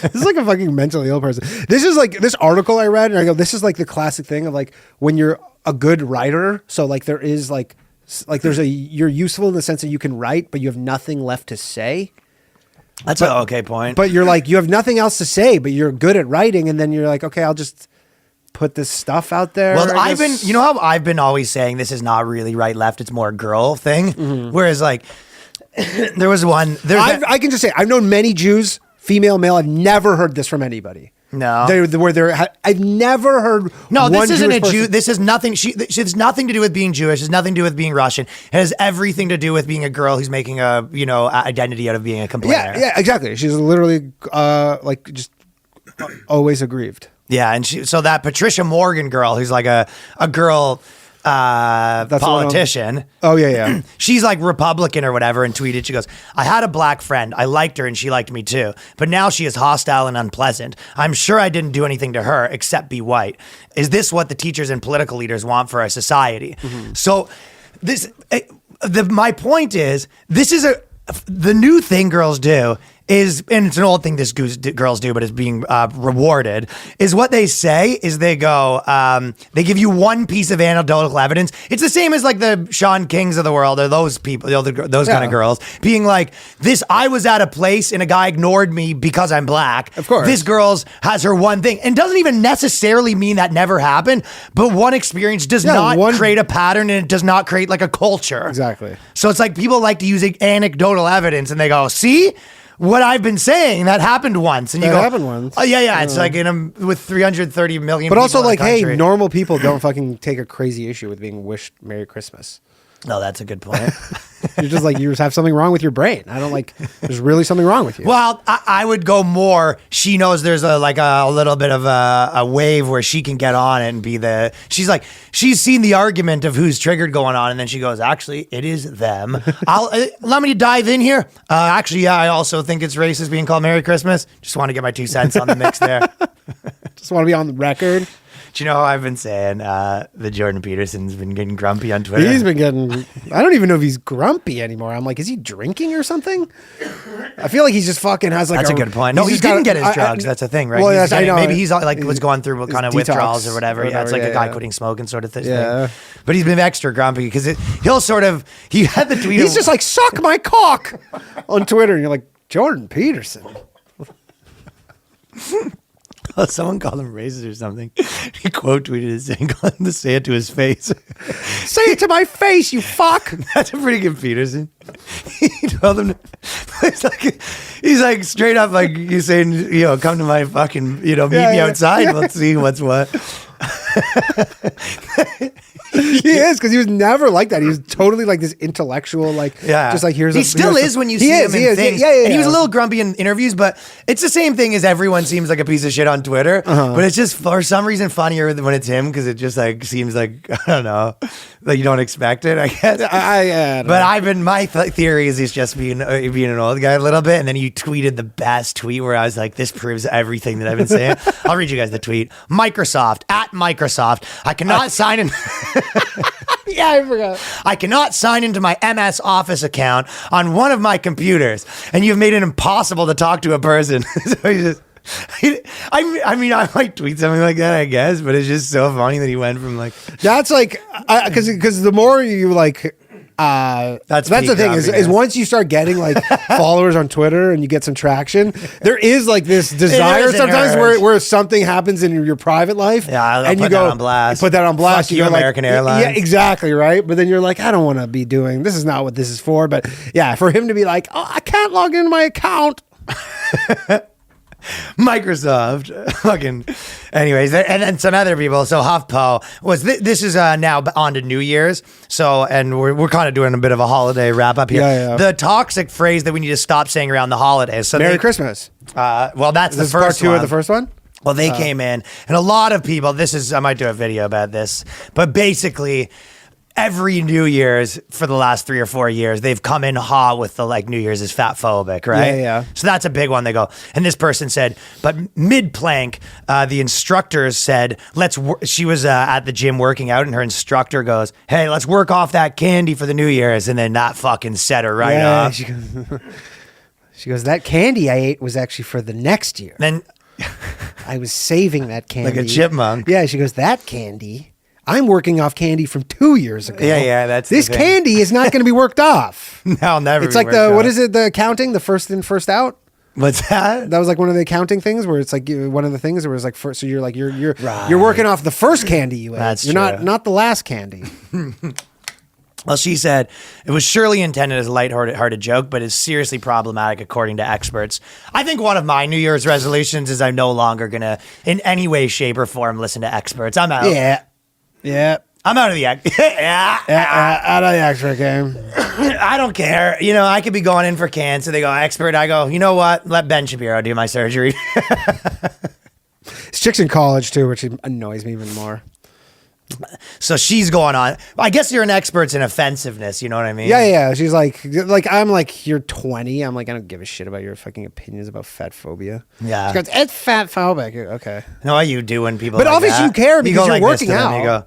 This is like a fucking mentally ill person. This is like this article I read, and I go, this is like the classic thing of like when you're a good writer. So like there is like you're useful in the sense that you can write, but you have nothing left to say. That's an okay point. But you're like, you have nothing else to say, but you're good at writing, and then you're like, okay, I'll just put this stuff out there. Well, I I've been, guess. you know how I've been always saying this is not really right left, it's more girl thing. Mm-hmm. Whereas like there was one I can just say I've known many Jews, female, male. I've never heard this from anybody. No. I've never heard. No, this one isn't Jewish a Jew. person- This is nothing. She has nothing to do with being Jewish. It has nothing to do with being Russian. It has everything to do with being a girl who's making a identity out of being a complainer. Yeah, exactly. She's literally like just always aggrieved. Yeah, and so that Patricia Morgan girl, who's like a girl the one on- politician. Oh yeah. She's like Republican or whatever, and tweeted, she goes, I had a black friend. I liked her and she liked me too. But now she is hostile and unpleasant. I'm sure I didn't do anything to her except be white. Is this what the teachers and political leaders want for our society? So my point is, this is the new thing girls do is, and it's an old thing girls do, but it's being rewarded, is what they say is they go, they give you one piece of anecdotal evidence. It's the same as like the Sean Kings of the world or those people, those kind of girls being like, I was at a place and a guy ignored me because I'm black. Of course. This girl's has her one thing, and doesn't even necessarily mean that never happened, but one experience does not create a pattern, and it does not create like a culture. Exactly. So it's like people like to use anecdotal evidence, and they go, see? What I've been saying, that happened once. And you That go, happened once. Oh, yeah. It's like with 330 million But people also in the like, hey, country. normal people don't fucking take a crazy issue with being wished Merry Christmas. No, that's a good point. You're just like, you just have something wrong with your brain. I don't like, there's really something wrong with you. Well, I would go more. She knows there's a little bit of a wave where she can get on it and be she's seen the argument of who's triggered going on, and then she goes, actually, it is them. Let me dive in here. Actually, yeah, I also think it's racist being called Merry Christmas. Just want to get my 2 cents on the mix there. Just want to be on the record. Do you know how I've been saying that Jordan Peterson's been getting grumpy on Twitter? He's been getting. I don't even know if he's grumpy anymore. I'm like, is he drinking or something? I feel like he's just fucking has like. That's a good point. No, he didn't get his drugs. That's the thing, right? Well, yes, I know. Maybe he's like was going through what kind of detox withdrawals or whatever. Yeah, it's like a guy quitting smoking sort of thing. Yeah. But he's been extra grumpy because he'll sort of. He had the tweet. He's just like, suck my cock on Twitter, and you're like, Jordan Peterson. Oh, someone called him racist or something. He quote tweeted his thing, calling him to say it to his face. Say it to my face, you fuck. That's a pretty good Peterson. He told him, he's like straight up like you saying, you know, come to my fucking, you know, meet me outside. Yeah. Let's see what's what. He is, because he was never like that. He was totally like this intellectual, like, just like here's. He still is when you see him in things. Yeah. And he was a little grumpy in interviews, but it's the same thing as everyone seems like a piece of shit on Twitter. But it's just for some reason funnier when it's him because it just like seems like I don't know, like you don't expect it. I guess. My theory is he's just being an old guy a little bit, and then you tweeted the best tweet where I was like, this proves everything that I've been saying. I'll read you guys the tweet. Microsoft I cannot sign in. Yeah, I forgot. I cannot sign into my MS Office account on one of my computers, and you've made it impossible to talk to a person. So he just. I mean, I might tweet something like that, I guess, but it's just so funny that he went from like. That's like, because the more you like. That's the thing is once you start getting like followers on Twitter and you get some traction, there is like this desire sometimes where something happens in your private life, and you go that on blast. Put that on blast. Fuck you, American Airlines. Yeah, exactly right. But then you're like, I don't want to be doing this. Is not what this is for. But yeah, for him to be like, oh, I can't log into my account. Microsoft fucking anyways, and then some other people. So HuffPo was this is now on to New Year's, so and we're kind of doing a bit of a holiday wrap up here. The toxic phrase that we need to stop saying around the holidays. So Merry Christmas. Well, that's the first part two one. of the first one. Well, they came in, and a lot of people. I might do a video about this, but basically. Every New Year's for the last 3 or 4 years, they've come in hot with the like New Year's is fat phobic, right? Yeah. So that's a big one. They go, and this person said, but mid plank, the instructors said, she was at the gym working out, and her instructor goes, hey, let's work off that candy for the New Year's, and then that fucking set her right off. She goes, that candy I ate was actually for the next year. Then I was saving that candy like a chipmunk. Yeah, she goes, that candy. I'm working off candy from 2 years ago. Yeah, that's this candy is not going to be worked off. No, I'll never. It's like what is it? The accounting, the first in, first out. What's that? That was like one of the accounting things where it's like one of the things where it's like first. So you're like you're working off the first candy you ate. That's you're true. not the last candy. Well, she said it was surely intended as a lighthearted joke, but is seriously problematic according to experts. I think one of my New Year's resolutions is I'm no longer gonna, in any way, shape, or form, listen to experts. I'm out. Yeah. I'm out of the out of the expert game. I don't care. You know, I could be going in for cancer. They go expert. I go, you know what? Let Ben Shapiro do my surgery. It's chicks in college too, which annoys me even more. So she's going on. I guess you're an expert in offensiveness. You know what I mean? Yeah. She's like I'm like, you're 20. I'm like, I don't give a shit about your fucking opinions about fat phobia. Yeah. She goes, it's fat phobic. Okay. No, what you do when people. But like obviously that. you care because you you're working out. You go,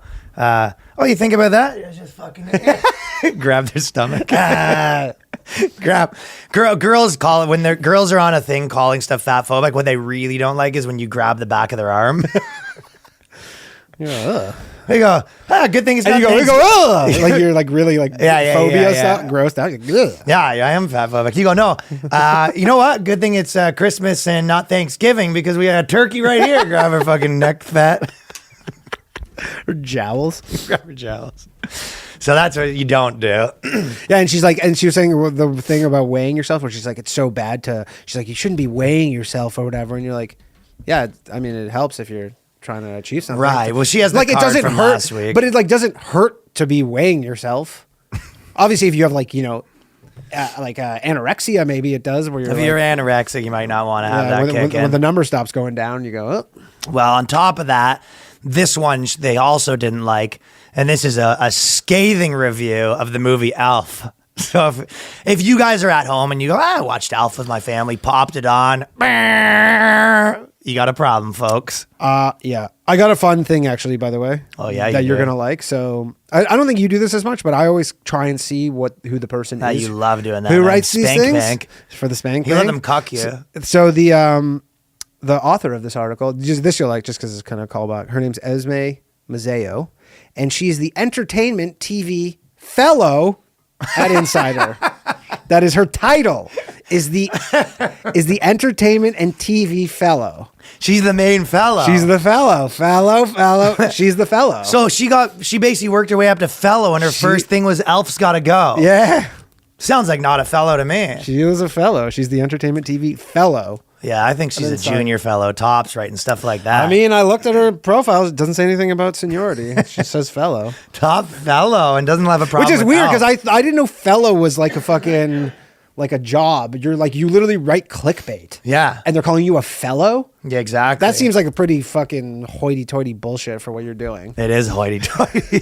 oh, you think about that? You just fucking grab their stomach. Girls call it when their girls are on a thing calling stuff fat phobic. What they really don't like is when you grab the back of their arm. Yeah. They go, good thing it's not. You go, like you're like really like phobia stuff, grossed out. Yeah, I am fat phobic. You go, no. You know what? Good thing it's Christmas and not Thanksgiving because we had a turkey right here. Grab her fucking neck fat. Her jowls. Grab her jowls. So that's what you don't do. Yeah, and she's like, and she was saying the thing about weighing yourself, where she's like, it's so bad to. She's like, you shouldn't be weighing yourself or whatever, and you're like, yeah, I mean, it helps if you're trying to achieve something. Right. Well, she has the like, card it doesn't from hurt, last week. but it like doesn't hurt to be weighing yourself. Obviously, if you have like anorexia, maybe it does. Where you're if you're anorexic, you might not want to have that kick in. When the number stops going down, you go, oh. Well, on top of that, this one they also didn't like, and this is a scathing review of the movie Elf. So if you guys are at home and you go, I watched Elf with my family, popped it on, you got a problem, folks. Yeah. I got a fun thing actually, by the way. Oh, yeah, that you you're do. gonna like. So I don't think you do this as much, but I always try and see who the person is. You love doing that. Who man. writes these Spank things bank. for the spank? You let bank? them cuck you. So the author of this article, this you'll like just because it's kind of a callback. Her name's Esme Mazzeo, and she's the entertainment TV fellow at Insider. That is her title. Is the entertainment and TV fellow. She's the main fellow. She's the fellow. She's the fellow. So she basically worked her way up to fellow, and her first thing was Elf's Gotta Go. yeah, Sounds like not a fellow to me. she was a fellow. She's the entertainment TV fellow. Yeah, I think she's a Inside. junior fellow, tops, right, and stuff like that. I mean, I looked at her profile. It doesn't say anything about seniority. It just says fellow. top fellow and doesn't have a problem. Which is with weird Elf. because I didn't know fellow was like a fucking like a job. You're like you literally write clickbait. Yeah. And they're calling you a fellow? Yeah, exactly. That seems like a pretty fucking hoity-toity bullshit for what you're doing. It is hoity-toity.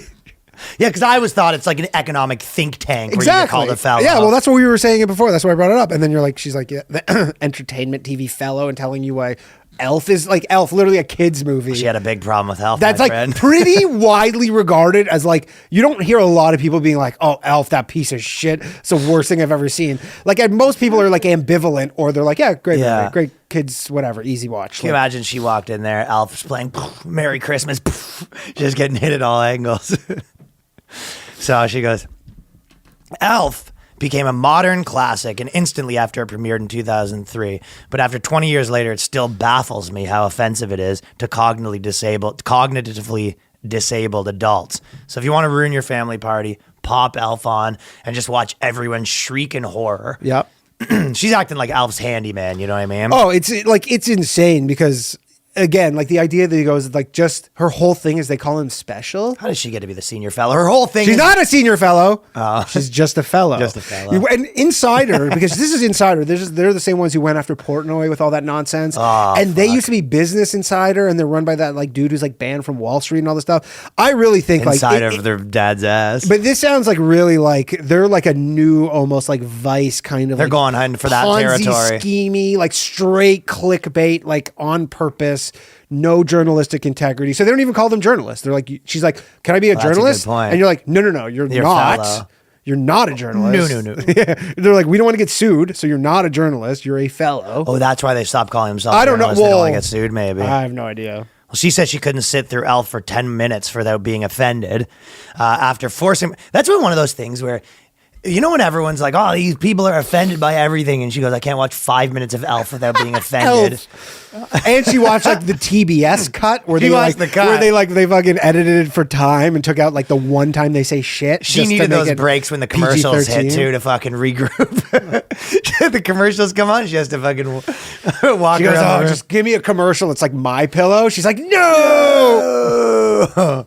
Yeah, because I always thought it's like an economic think tank where you get called a fellow. Yeah, well, that's what we were saying it before. That's why I brought it up. And then you're like, she's like, yeah, the entertainment TV fellow and telling you why Elf is like Elf, literally a kid's movie. She had a big problem with Elf, That's my like friend. pretty widely regarded as like, you don't hear a lot of people being like, oh, Elf, that piece of shit. It's the worst thing I've ever seen. Like most people are like ambivalent or they're like, yeah, great, Yeah. movie, great kids, whatever, easy watch. Can you imagine she walked in there, Elf's playing Merry Christmas, just getting hit at all angles. So she goes, Elf became a modern classic and instantly after it premiered in 2003. But after 20 years later, it still baffles me how offensive it is to cognitively disabled adults. So if you want to ruin your family party, pop Elf on and just watch everyone shriek in horror. Yep. She's acting like Elf's handyman, you know what I mean? Oh, it's like, it's insane because again, like the idea that he goes like just her whole thing is they call him special. How does she get to be the senior fellow? Her whole thing She's is... not a senior fellow. She's just a fellow. Just a fellow. And Insider, because this is Insider. They're the same ones who went after Portnoy with all that nonsense. And they used to be Business Insider, and they're run by that like dude who's like banned from Wall Street and all this stuff. I really think Inside like of their dad's ass. but this sounds like really like they're like a new, almost like Vice kind of. They're like going hunting for that Ponzi territory. schemey, like straight clickbait, like on purpose. No journalistic integrity. So they don't even call them journalists. They're like, she's like, can I be a Well, that's a journalist? good point. And you're like, no, you're not. fellow. You're not a journalist. No. Yeah. They're like, we don't want to get sued, so you're not a journalist. You're a fellow. Oh, that's why they stopped calling themselves I don't know. journalists. They don't Well, want to get sued, maybe. I have no idea. Well, she said she couldn't sit through Elf for 10 minutes without being offended after forcing... That's one of those things where... You know when everyone's like, oh, these people are offended by everything, and she goes, I can't watch 5 minutes of Elf without being offended. Elf. And she watched like the TBS cut where She they watched like the cut. where they fucking edited it for time and took out like the one time they say shit. She just to needed make those it breaks when the commercials hit, PG-13. too, to fucking regroup. The commercials come on, she has to fucking walk She goes, around. oh, just give me a commercial. It's like My Pillow. She's like, no.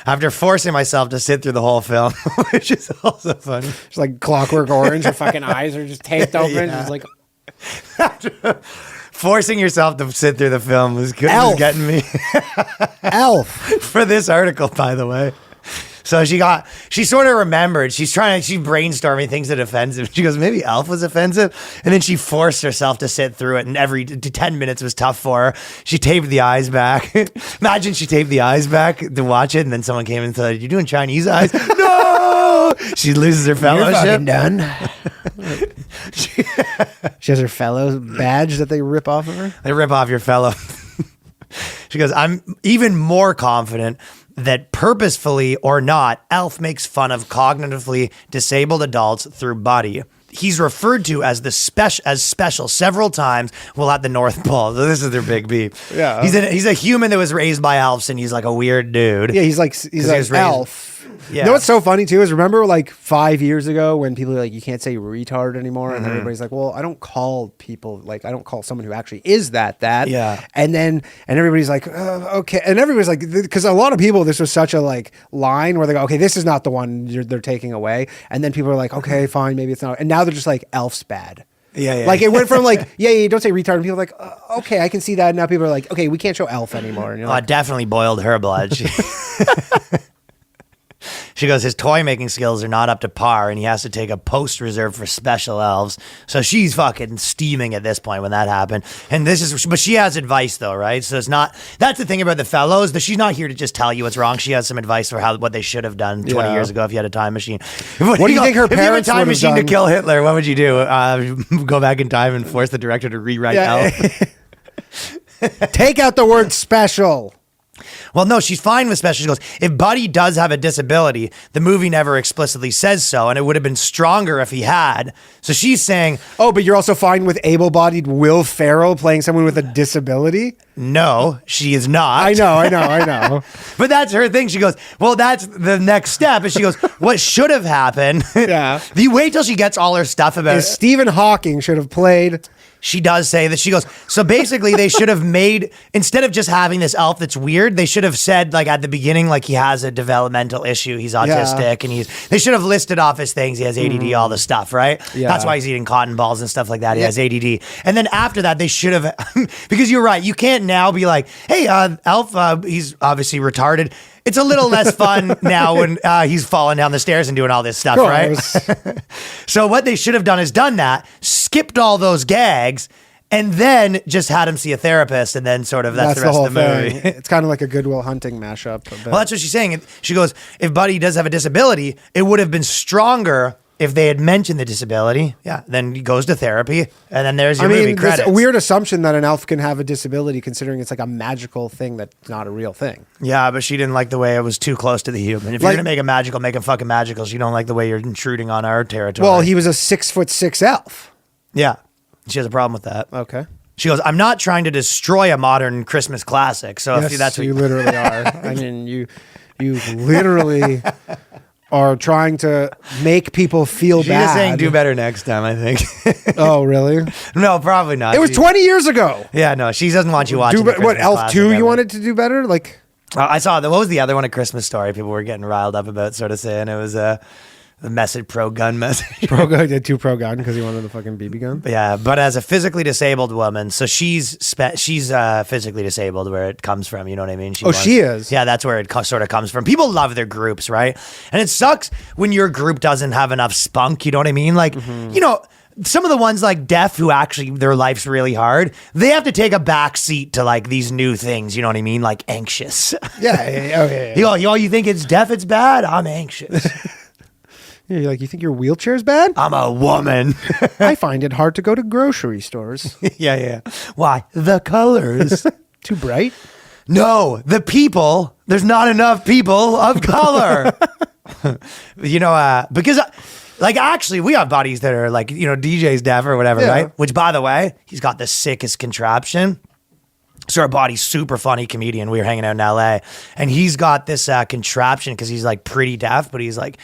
After forcing myself to sit through the whole film, which is also funny. She's like Clockwork Orange. Her fucking eyes are just taped open. Yeah. She's like, Forcing yourself to sit through the film was good. Was Elf. getting me Elf. for this article, by the way. So she sort of remembered. She's brainstorming things that offensive. She goes, maybe Elf was offensive. And then she forced herself to sit through it. And every 10 minutes was tough for her. She taped the eyes back. Imagine she taped the eyes back to watch it. And then someone came and said, you doing Chinese eyes? No! She loses her You're fellowship. fucking done. She has her fellow badge that they rip off of her. They rip off your fellow. She goes, I'm even more confident that purposefully or not, Elf makes fun of cognitively disabled adults through Buddy. He's referred to as special several times while at the North Pole. So this is their big beef. Yeah. He's a human that was raised by elves, and he's like a weird dude. Yeah, he's like he was raised- Elf. Yeah. You know what's so funny too is remember like 5 years ago when people are like you can't say retard anymore and everybody's like, well, I don't call people like I don't call someone who actually is that. Yeah. And everybody's like, okay, and everybody's like, because a lot of people this was such a like line where they go, okay, this is not the one they're taking away, and then people are like, okay, fine, maybe it's not, and now they're just like Elf's bad. Yeah. Like it went from like, yeah, don't say retard. And people are like, okay, I can see that. And now people are like, okay, we can't show Elf anymore. And you're Oh, it like, definitely boiled her blood. She goes, his toy making skills are not up to par, and he has to take a post reserved for special elves. So she's fucking steaming at this point when that happened. And but she has advice though, right? So it's not. That's the thing about the fellows. That she's not here to just tell you what's wrong. She has some advice for what they should have done 20 years ago if you had a time machine. What do you think her parents If you have a time would have machine done? to kill Hitler, what would you do? Go back in time and force the director to rewrite Elf? Take out the word special. Well, no, she's fine with special. She goes, if Buddy does have a disability, the movie never explicitly says so, and it would have been stronger if he had. So she's saying, Oh, but you're also fine with able-bodied Will Ferrell playing someone with a disability? no, she is not. I know. But that's her thing. She goes, well, that's the next step. And she goes, what should have happened? Yeah. You wait till she gets all her stuff about Is Stephen Hawking should have played... She does say that. She goes, so basically they should have made, instead of just having this elf that's weird, they should have said like at the beginning, like he has a developmental issue, he's autistic, and they should have listed off his things. He has ADD, all the stuff, right? Yeah. That's why he's eating cotton balls and stuff like that. He has ADD. And then after that, they should have, because you're right, you can't now be like, hey, elf, he's obviously retarded. It's a little less fun now when he's falling down the stairs and doing all this stuff, right? So what they should have done is done that, skipped all those gags, and then just had him see a therapist, and then sort of that's the rest whole of the movie. thing. It's kind of like a Good Will Hunting mashup. Well, that's what she's saying. She goes, if Buddy does have a disability, it would have been stronger if they had mentioned the disability. Yeah, then he goes to therapy, and then there's your movie credits. It's a weird assumption that an elf can have a disability, considering it's like a magical thing that's not a real thing. Yeah, but she didn't like the way it was too close to the human. If you're gonna make it magical, make it fucking magical. She don't like the way you're intruding on our territory. Well, he was a 6'6" elf. Yeah, she has a problem with that. Okay. She goes, I'm not trying to destroy a modern Christmas classic. So if that's what you literally are. I mean, you literally are trying to make people feel She's bad. just saying do better next time, I think. Oh, really? No, probably not. It was 20 years ago. Yeah, no, she doesn't want you watching. What, Elf 2 you wanted to do better? Like, I saw what was the other one, A Christmas Story? People were getting riled up about, sort of saying it was a message, pro-gun message. pro-gun, did too pro-gun because he wanted the fucking BB gun. Yeah, but as a physically disabled woman, so she's physically disabled where it comes from, you know what I mean? She is? Yeah, that's where it sort of comes from. People love their groups, right? And it sucks when your group doesn't have enough spunk, you know what I mean? Like, you know, some of the ones like deaf who actually their life's really hard, they have to take a back seat to like these new things, you know what I mean? Like anxious. Yeah. You think it's deaf, it's bad? I'm anxious. Yeah, you're like, you think your wheelchair's bad? I'm a woman. I find it hard to go to grocery stores. Yeah. Why? The colors. Too bright? No, the people. There's not enough people of color. You know, because like actually we have buddies that are like, you know, DJ's deaf or whatever, right? Which by the way, he's got the sickest contraption. So our buddy's super funny comedian. We were hanging out in LA and he's got this contraption because he's like pretty deaf, but he's like,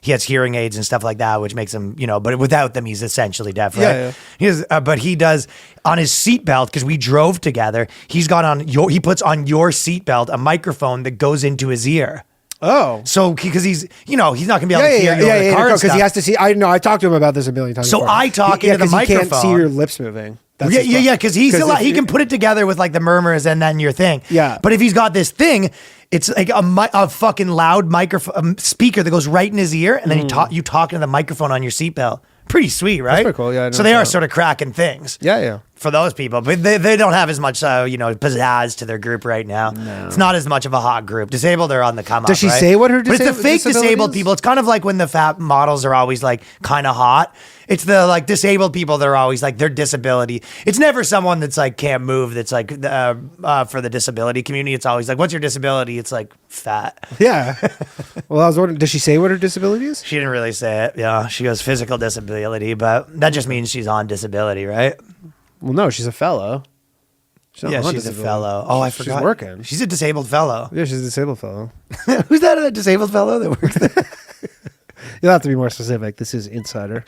he has hearing aids and stuff like that, which makes him, you know, but without them, he's essentially deaf, right? Yeah. He has, but he does on his seatbelt, because we drove together, he puts on your seatbelt a microphone that goes into his ear. Oh. So, because he's, you know, he's not going to be able to hear you in the car and because stuff. he has to see. I know. I talked to him about this a million times. So before. I talk into the microphone. He can't see your lips moving. That's his problem. Because he can put it together with like the murmurs and then your thing. Yeah. But if he's got this thing, it's like a fucking loud microphone speaker that goes right in his ear, and then you talk into the microphone on your seatbelt. Pretty sweet, right? That's pretty cool. Yeah. So they are sort of cracking things. Yeah. For those people, but they don't have as much, pizzazz to their group right now. No. It's not as much of a hot group. Disabled are on the come up. Does she say what her But it's the fake disabled people. It's kind of like when the fat models are always like kind of hot. It's the like disabled people that are always like their disability. It's never someone that's like can't move. That's like for the disability community. It's always like, what's your disability? It's like fat. Yeah. Well, I was wondering, does she say what her disability is? She didn't really say it. Yeah, she goes physical disability, but that just means she's on disability, right? Well, no, she's a fellow. She's a fellow. Oh, I forgot. She's working. She's a disabled fellow. Yeah, she's a disabled fellow. Who's that? A disabled fellow that works there? You'll have to be more specific. This is insider.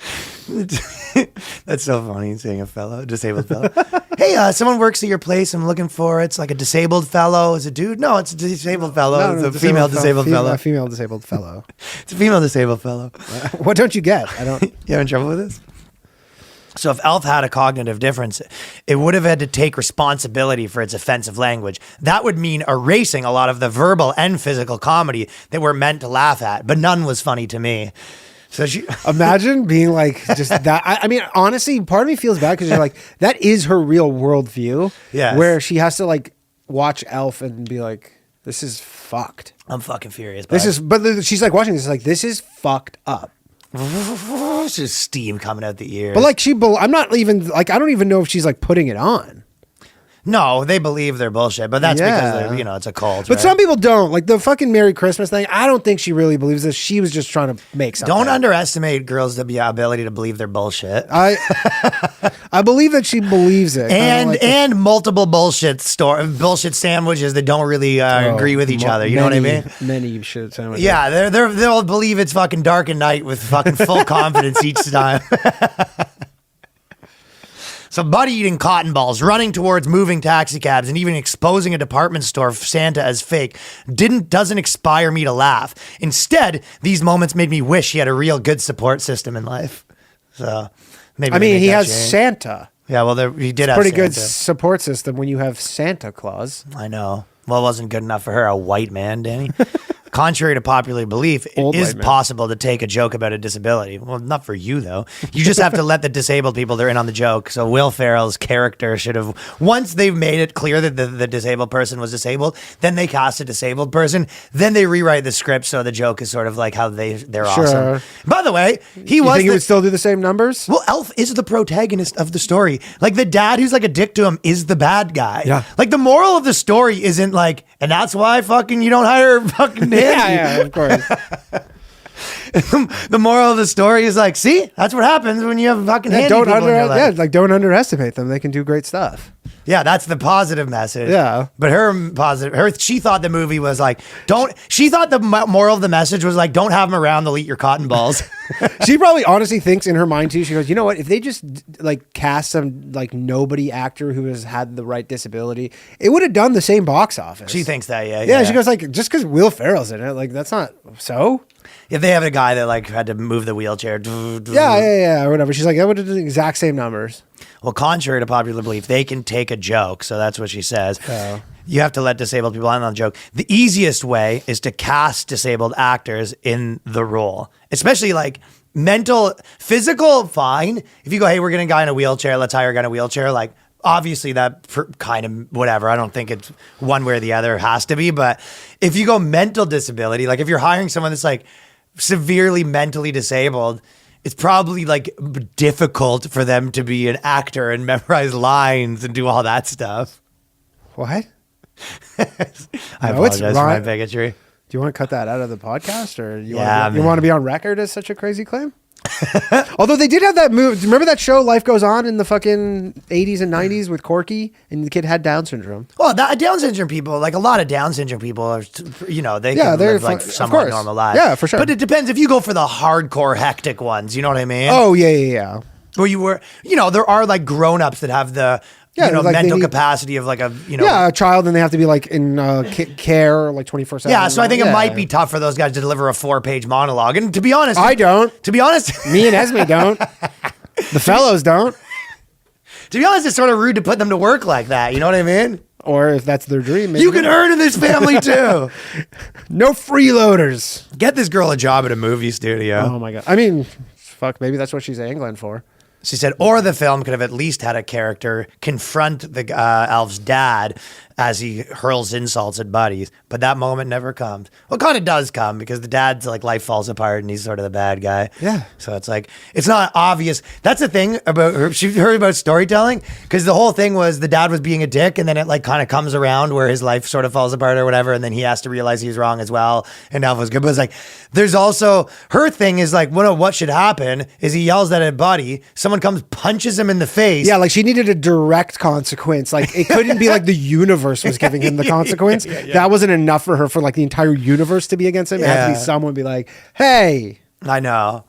That's so funny saying a fellow, disabled fellow. Hey, someone works at your place. I'm looking for. It's like a disabled fellow. Is a dude? No, it's a disabled fellow. No, it's a female disabled fellow. A female disabled fellow. It's a female disabled fellow. What don't you get? I don't. You having trouble with this? So if Elf had a cognitive difference, it would have had to take responsibility for its offensive language. That would mean erasing a lot of the verbal and physical comedy that we're meant to laugh at, but none was funny to me. So she Imagine being like just that. I mean, honestly, part of me feels bad because you're like, that is her real worldview. Yes. Where she has to like watch Elf and be like, this is fucked. I'm fucking furious. But she's like watching this like, this is fucked up. It's just steam coming out the ears. But like I'm not even like, I don't even know if she's like putting it on. No, they believe they're bullshit, but that's Yeah. because they're, it's a cult. But right? some people don't. Like the fucking Merry Christmas thing, I don't think she really believes this. She was just trying to make something. Don't underestimate girls' ability to believe they're bullshit. I believe that she believes it. And multiple bullshit sandwiches that don't really agree with each other. You know what I mean? Many shit sandwiches. Yeah, they'll believe it's fucking dark at night with fucking full confidence each time. So Buddy eating cotton balls, running towards moving taxi cabs, and even exposing a department store Santa as fake doesn't inspire me to laugh. Instead, these moments made me wish he had a real good support system in life. So maybe he has change. Santa. Yeah, well, he did have Pretty Santa. good support system when you have Santa Claus. I know. Well, it wasn't good enough for her, a white man, Danny. Contrary to popular belief, it is possible to take a joke about a disability. Well, not for you, though. You just have to let the disabled people that are in on the joke. So Will Ferrell's character should have, once they've made it clear that the disabled person was disabled, then they cast a disabled person. Then they rewrite the script so the joke is sort of like how they're awesome. By the way, you think he would still do the same numbers? Well, Elf is the protagonist of the story. Like the dad who's like a dick to him is the bad guy. Yeah. Like the moral of the story isn't like, and that's why fucking you don't hire fucking Yeah, of course. The moral of the story is like, see, that's what happens when you have fucking handy people in your life. Don't underestimate them. They can do great stuff. Yeah, that's the positive message. Yeah. But she thought the movie was like, she thought the moral of the message was like, don't have them around, they'll eat your cotton balls. She probably honestly thinks in her mind too, she goes, you know what, if they just like cast some like nobody actor who has had the right disability, it would have done the same box office. She thinks that, yeah. Yeah, she goes like, just because Will Ferrell's in it, like that's not so. If they have a guy that like had to move the wheelchair. Yeah, or whatever. She's like, I would have done the exact same numbers. Well, contrary to popular belief, they can take a joke. So that's what she says. Oh. You have to let disabled people in on the joke. The easiest way is to cast disabled actors in the role, especially like physical, fine. If you go, hey, we're getting a guy in a wheelchair, let's hire a guy in a wheelchair. Like, obviously that kind of whatever. I don't think it's one way or the other. It has to be. But if you go mental disability, like if you're hiring someone that's like severely mentally disabled, it's probably like difficult for them to be an actor and memorize lines and do all that stuff. What? I apologize for my bigotry. Do you want to cut that out of the podcast, or you Yeah, want to be on record as such a crazy claim? Although they did have that movie. Do you remember that show Life Goes On in the fucking 80s and 90s with Corky, and the kid had Down syndrome? Well, Down syndrome people, like a lot of Down syndrome people are, they can they're live like somewhat normal lives. Yeah, for sure. But it depends if you go for the hardcore hectic ones, you know what I mean? Oh, yeah. Where you were, there are like grown-ups that have the, like mental capacity of like a, a child, and they have to be like in care like 24/7. Yeah, so I think it might be tough for those guys to deliver a 4-page monologue. And to be honest, I don't. To be honest, me and Esme don't. The fellows don't. To be honest, it's sort of rude to put them to work like that. You know what I mean? Or if that's their dream, maybe you can earn in this family too. No freeloaders. Get this girl a job at a movie studio. Oh my god. I mean, fuck. Maybe that's what she's angling for. She said, or the film could have at least had a character confront the elf's dad as he hurls insults at buddies. But that moment never comes. Well, it kind of does come because the dad's like life falls apart and he's sort of the bad guy. Yeah. So it's like, it's not obvious. That's the thing about her. She heard about storytelling because the whole thing was the dad was being a dick and then it like kind of comes around where his life sort of falls apart or whatever. And then he has to realize he was wrong as well. And Elf was good. But it's like, there's also, her thing is like, what should happen is he yells at a buddy. Someone comes, punches him in the face. Yeah, like she needed a direct consequence. Like it couldn't be like the universe was giving him the consequence. Yeah. That wasn't enough for her for like the entire universe to be against him. It had to be someone be like, hey. I know.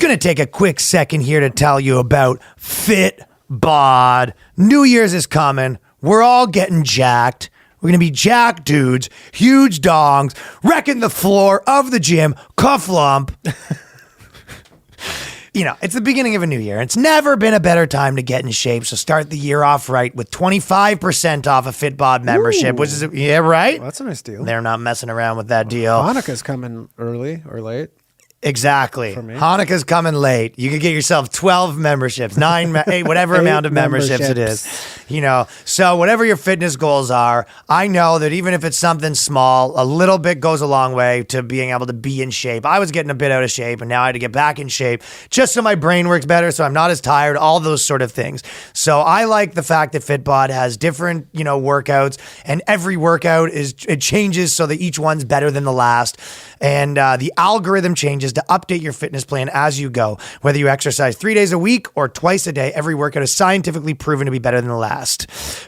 Gonna take a quick second here to tell you about Fit Bod. New Year's is coming. We're all getting jacked. We're going to be jack dudes, huge dongs, wrecking the floor of the gym, cuff lump. it's the beginning of a new year. It's never been a better time to get in shape. So start the year off right with 25% off a FitBod membership, which is, right? Well, that's a nice deal. They're not messing around with that deal. Hanukkah's coming early or late. Exactly. For me. Hanukkah's coming late. You could get yourself 12 memberships, 9, 8, whatever amount of memberships it is. So whatever your fitness goals are, I know that even if it's something small, a little bit goes a long way to being able to be in shape. I was getting a bit out of shape, and now I had to get back in shape just so my brain works better, so I'm not as tired, all those sort of things. So I like the fact that FitBod has different, workouts, and every workout it changes so that each one's better than the last. And the algorithm changes to update your fitness plan as you go. Whether you exercise 3 days a week or twice a day, every workout is scientifically proven to be better than the last.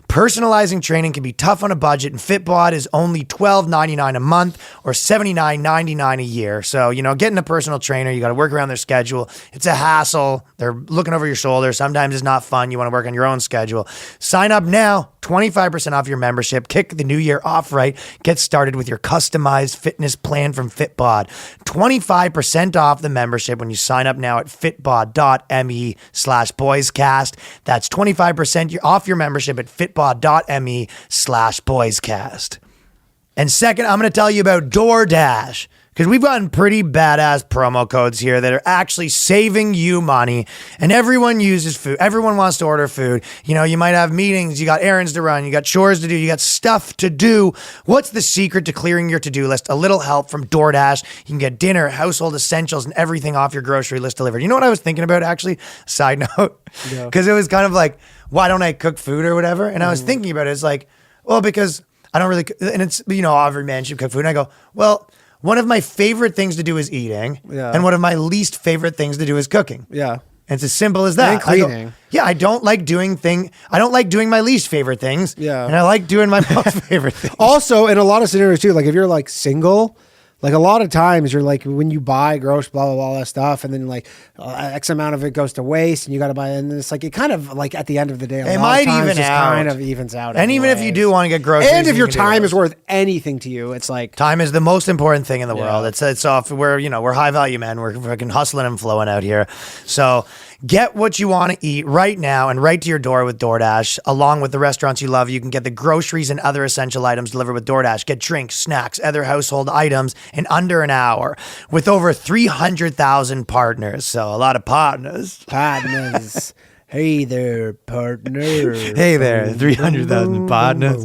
Personalizing training can be tough on a budget, and FitBod is only $12.99 a month or $79.99 a year. So, getting a personal trainer, you got to work around their schedule. It's a hassle. They're looking over your shoulder. Sometimes it's not fun. You want to work on your own schedule. Sign up now. 25% off your membership. Kick the new year off right. Get started with your customized fitness plan from FitBod. 25% off the membership when you sign up now at fitbod.me/boyscast. That's 25% off your membership at fitbod.me/boyscast. And second, I'm going to tell you about DoorDash, because we've gotten pretty badass promo codes here that are actually saving you money. And everyone uses food. Everyone wants to order food. You might have meetings, you got errands to run, you got chores to do, you got stuff to do. What's the secret to clearing your to-do list? A little help from DoorDash. You can get dinner, household essentials, and everything off your grocery list delivered. You know what I was thinking about, actually? Side note. Because it was kind of like, why don't I cook food or whatever? And I was thinking about it. It's like, well, because I don't really, and it's, every man should cook food. And I go, well, one of my favorite things to do is eating, and one of my least favorite things to do is cooking. Yeah. And it's as simple as that. And cleaning. I don't like doing my least favorite things. Yeah. And I like doing my most favorite things. Also, in a lot of scenarios too, like if you're like single, like a lot of times you're like, when you buy groceries, blah, blah, blah, all that stuff, and then like X amount of it goes to waste, and you got to buy it. And it's like, it kind of like at the end of the day, it might even out. Kind of evens out. And even if you do want to get groceries. And if your time is worth anything to you, it's like. Time is the most important thing in the world. It's off. We're high value men. We're fucking hustling and flowing out here. So get what you want to eat right now and right to your door with DoorDash. Along with the restaurants you love, you can get the groceries and other essential items delivered with DoorDash. Get drinks, snacks, other household items in under an hour with over 300,000 partners. So a lot of partners. Partners. Hey there, partner. Hey there, 300,000 partners.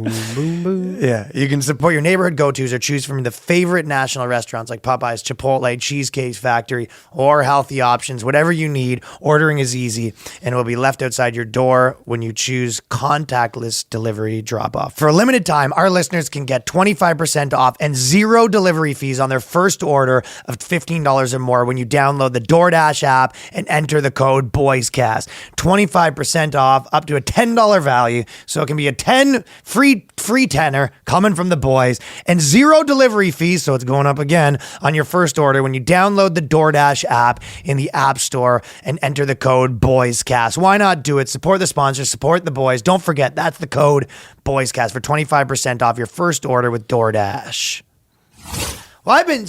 Yeah, you can support your neighborhood go-tos or choose from the favorite national restaurants like Popeyes, Chipotle, Cheesecake Factory, or healthy options. Whatever you need, ordering is easy and will be left outside your door when you choose contactless delivery drop-off. For a limited time, our listeners can get 25% off and 0 delivery fees on their first order of $15 or more when you download the DoorDash app and enter the code BOYSCAST. 25% off up to a $10 value. So it can be a 10 free tenner coming from the boys, and 0 delivery fees. So it's going up again on your first order when you download the DoorDash app in the App Store and enter the code BOYSCAST. Why not do it? Support the sponsors, support the boys. Don't forget, that's the code BOYSCAST for 25% off your first order with DoorDash. Well, I've been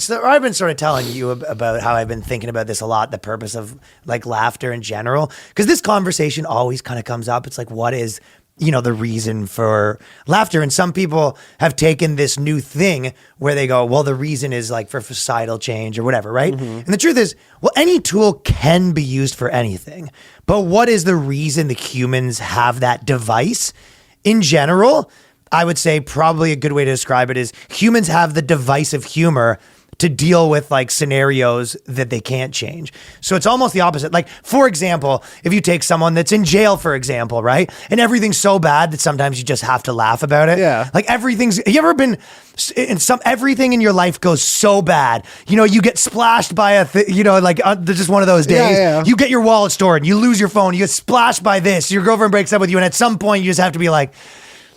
sort of telling you about how I've been thinking about this a lot, the purpose of like laughter in general, because this conversation always kind of comes up. It's like, what is, the reason for laughter? And some people have taken this new thing where they go, well, the reason is like for societal change or whatever, right? Mm-hmm. And the truth is, well, any tool can be used for anything, but what is the reason that humans have that device? In general, I would say probably a good way to describe it is humans have the device of humor to deal with like scenarios that they can't change. So it's almost the opposite. Like, for example, if you take someone that's in jail, for example, right? And everything's so bad that sometimes you just have to laugh about it. Yeah. Like you ever been in everything in your life goes so bad. You get splashed by there's just one of those days. Yeah. You get your wallet stolen, you lose your phone, you get splashed by this, your girlfriend breaks up with you, and at some point you just have to be like,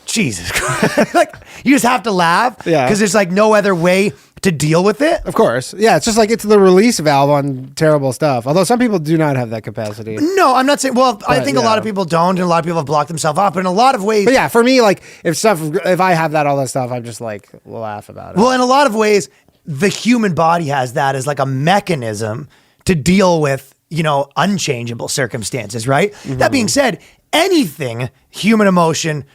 Jesus Christ. Like, you just have to laugh because there's like no other way to deal with it. Of course. Yeah, it's just like it's the release valve on terrible stuff. Although some people do not have that capacity. No, I'm not saying, I think a lot of people don't, and a lot of people have blocked themselves off, but in a lot of ways. But yeah, for me, like if I have all that stuff, I'm just like laugh about it. Well, in a lot of ways, the human body has that as like a mechanism to deal with unchangeable circumstances, right? That being said, anything, human emotion,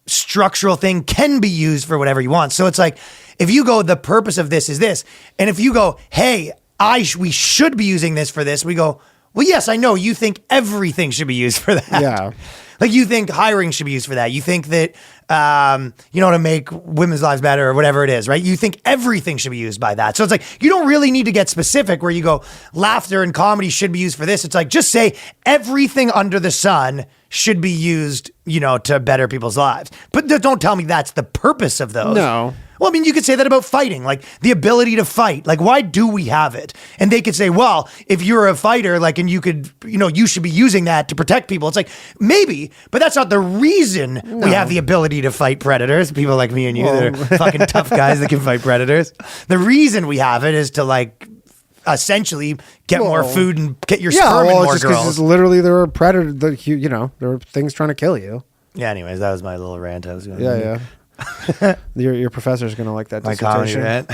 structural thing can be used for whatever you want. So it's like, if you go, the purpose of this is this, and if you go, hey, we should be using this for this, we go, well, yes, I know you think everything should be used for that. Yeah. Like you think hiring should be used for that. You think that, to make women's lives better or whatever it is, right? You think everything should be used by that. So it's like, you don't really need to get specific where you go, laughter and comedy should be used for this. It's like, just say everything under the sun should be used, to better people's lives. But don't tell me that's the purpose of those. No. Well, I mean, you could say that about fighting, like the ability to fight. Like, why do we have it? And they could say, well, if you're a fighter, like, and you could, you should be using that to protect people. It's like, maybe, but that's not the reason we have the ability to fight predators. People like me and you that are fucking tough guys that can fight predators. The reason we have it is to, like, essentially get more food and get your sperm and more just because girls. Literally there were predators, there were things trying to kill you. Yeah, anyways, that was my little rant I was going Yeah. Your professor's gonna like that my comedy dissertation.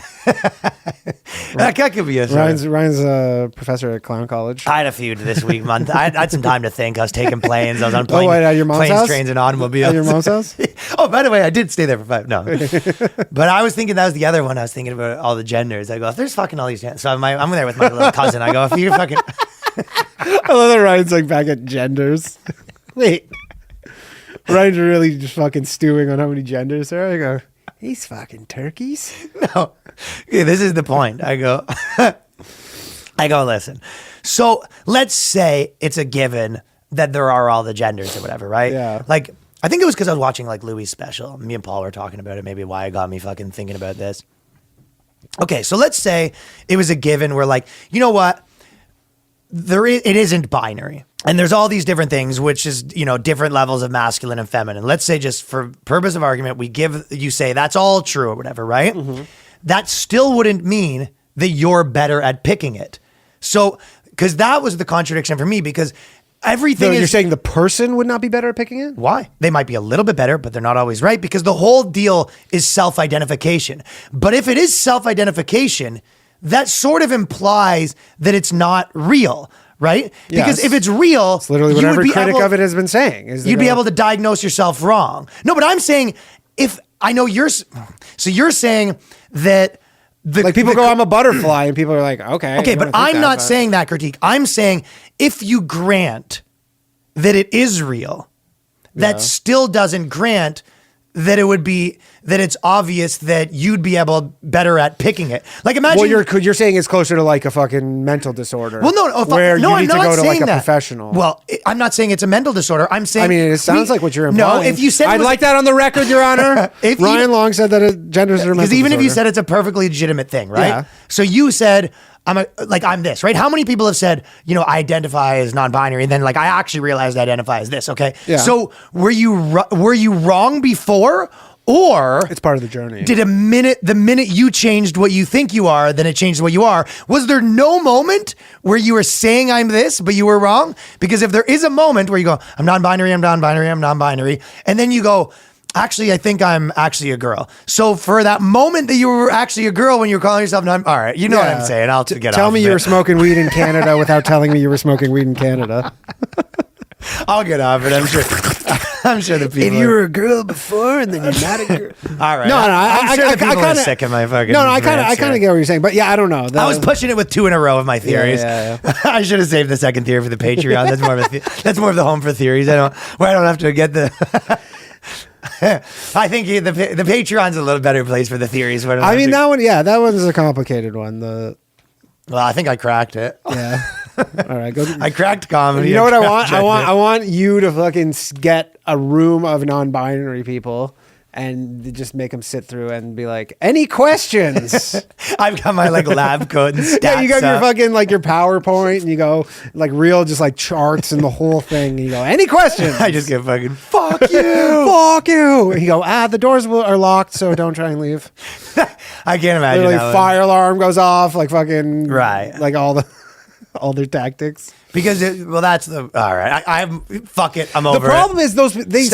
rant. That could be a Ryan's a professor at Clown College. I had a few this week, month. I had some time to think. I was taking planes. I was on at your mom's planes, house? trains, and automobiles. At your mom's house? Oh, by the way, I did stay there for 5. No, but I was thinking that was the other one. I was thinking about all the genders. I go, if there's fucking all these genders. So I'm there with my little cousin. I go, if you're fucking. I love that Ryan's like back at genders. Wait. Ryan's really just fucking stewing on how many genders there are. I go, these fucking turkeys. No, okay, this is the point. I go, listen. So let's say it's a given that there are all the genders or whatever, right? Yeah. Like, I think it was because I was watching like Louis' special. Me and Paul were talking about it. Maybe why it got me fucking thinking about this. Okay, so let's say it was a given where, like, you know what? It isn't binary. And there's all these different things, which is, different levels of masculine and feminine. Let's say, just for purpose of argument, you say that's all true or whatever, right? Mm-hmm. That still wouldn't mean that you're better at picking it. So, because that was the contradiction for me, because everything You're saying the person would not be better at picking it? Why? They might be a little bit better, but they're not always right, because the whole deal is self-identification. But if it is self-identification, that sort of implies that it's not real. Right? Because Yes. if it's real, It's literally what every critic of it has been saying. You'd be able to diagnose yourself wrong. No, but I'm saying, if I know you're saying that people go, I'm a butterfly, and people are like, okay. Okay, but I'm not saying that critique. I'm saying if you grant that it is real, that still doesn't grant that it's obvious that you'd be better at picking it. Like, imagine. Well, you're saying it's closer to like a fucking mental disorder. Well, no, where you I'm need to not go to like saying a that. professional. Well, I'm not saying it's a mental disorder. I'm saying. I mean, it sounds like what you're implying. No, if you said I'd like that on the record, Your Honor. Ryan Long said that genders are mental because even if you disorder. said it's a perfectly legitimate thing, right? Yeah. So you said. I'm this, right? How many people have said, I identify as non-binary, and then like I actually realized I identify as this, okay? Yeah. So were you wrong before, or it's part of the journey? Did the minute you changed what you think you are, then it changed what you are? Was there no moment where you were saying I'm this, but you were wrong? Because if there is a moment where you go, I'm non-binary, and then you go, actually, I think I'm actually a girl. So for that moment that you were actually a girl when you were calling yourself all right, you know what I'm saying. I'll get Tell off me of you it. were smoking weed in Canada without telling me you were smoking weed in Canada. I'll get off it. I'm sure the people. If you were a girl before and then you're not a girl. All right. No, I'm sure I the people are kinda, sick of my fucking. No, I kind rants of here. get what you're saying, but yeah, I don't know. I was pushing it with 2 in a row of my theories. Yeah. I should have saved the second theory for the Patreon. That's more of the home for theories. I don't have to get the. I think the Patreon's a little better place for the theories. I mean, that one's a complicated one. Well, I think I cracked it. Yeah. All right, go. I cracked comedy. You know what I want? I want you to fucking get a room of non-binary people and just make them sit through and be like, any questions? I've got my like lab coat and stats. Yeah, you got your up. fucking like your PowerPoint and you go like real just like charts and the whole thing. And you go, any questions? I just get fucking fuck you. Fuck you. And you go, the doors are locked, so don't try and leave. I can't imagine. Literally, that fire alarm goes off, like fucking Right. like all their tactics. Because that's the all right. I'm fuck it. I'm over. The problem is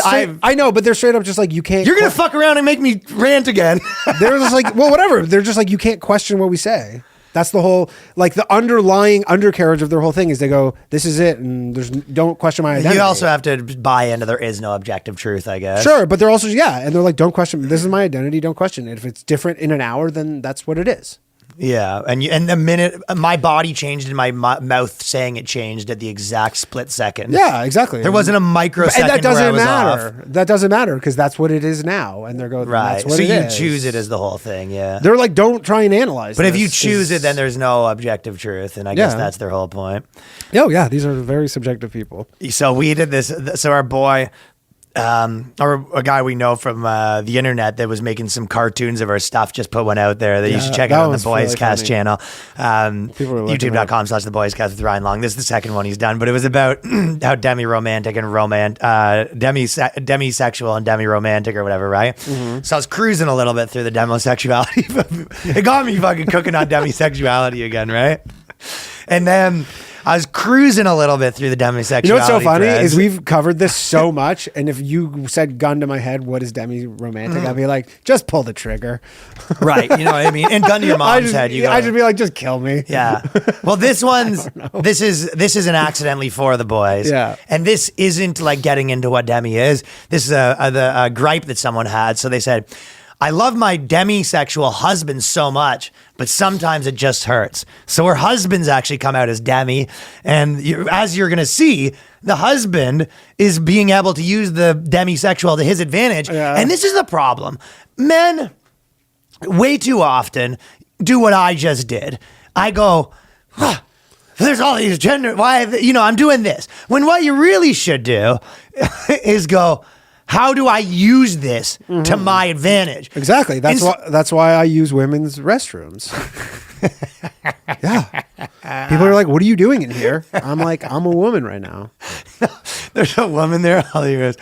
I know, but they're straight up just like you can't. You're gonna fuck around and make me rant again. They're just like, well, whatever. They're just like you can't question what we say. That's the whole, like the underlying undercarriage of their whole thing is they go, this is it, and don't question my identity. You also have to buy into there is no objective truth, I guess. Sure, but they're also, and they're like, don't question, this is my identity, don't question it. If it's different in an hour, then that's what it is. Yeah, and the minute my body changed and my mouth saying it changed at the exact split second. Yeah, exactly. There wasn't a microsecond and that doesn't where I was matter. off. That doesn't matter because that's what it is now. And they're going, Right. that's what So it you is. choose it as the whole thing, yeah. They're like, don't try and analyze But if this, you choose it, then there's no objective truth, and I guess that's their whole point. Oh, yeah, these are very subjective people. So we did this. So our boy, or a guy we know from the internet that was making some cartoons of our stuff, just put one out there that you should check out on the Boys Cast channel. YouTube.com/The Boys Cast with Ryan Long. This is the second one he's done, but it was about how demi-romantic and demisexual and demi-romantic or whatever, right? Mm-hmm. So I was cruising a little bit through the demosexuality. It got me fucking cooking on demisexuality again, right? And then I was cruising a little bit through the demisexuality. You know what's so funny threads. is we've covered this so much, and if you said gun to my head, what is demi-romantic? I'd be like, just pull the trigger. Right, you know what I mean? And gun to your mom's head. I should be like, just kill me. Yeah. Well, this is an accidentally for the boys. Yeah. And this isn't like getting into what demi is. This is a gripe that someone had. So they said, I love my demisexual husband so much, but sometimes it just hurts. So her husbands actually come out as demi. And as you're going to see, the husband is being able to use the demisexual to his advantage. Yeah. And this is the problem. Men, way too often, do what I just did. I go, there's all these gender, I'm doing this. When what you really should do is go, how do I use this to my advantage? Exactly. That's why I use women's restrooms. Yeah. People are like, what are you doing in here? I'm like, I'm a woman right now. There's a woman there. All you hear is,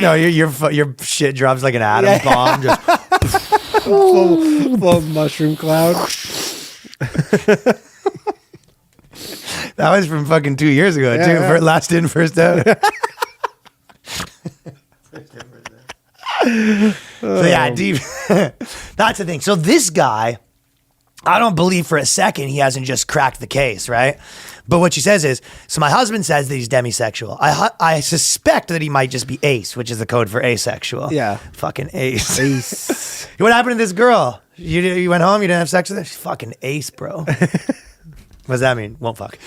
no, your shit drops like an atom bomb. Just full mushroom cloud. That was from fucking 2 years ago, too. Yeah. Last in, first out. So yeah, deep. That's the thing. So this guy, I don't believe for a second he hasn't just cracked the case, right? But what she says is, so my husband says that he's demisexual. I suspect that he might just be ace, which is the code for asexual. Yeah. Fucking ace. Ace. What happened to this girl? You went home, you didn't have sex with her? She's fucking ace, bro. What does that mean? Won't fuck.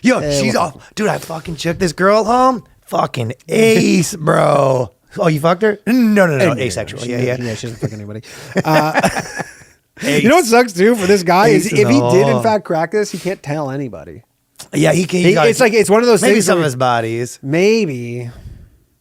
Yo, she's off. Dude, I fucking took this girl home. Fucking ace, bro. Oh, you fucked her? No. Asexual. Yeah. She doesn't fuck anybody. You know what sucks too for this guy is if he did in fact crack this, he can't tell anybody. Yeah, he can. It's one of those maybe things. Maybe some of his bodies. Maybe.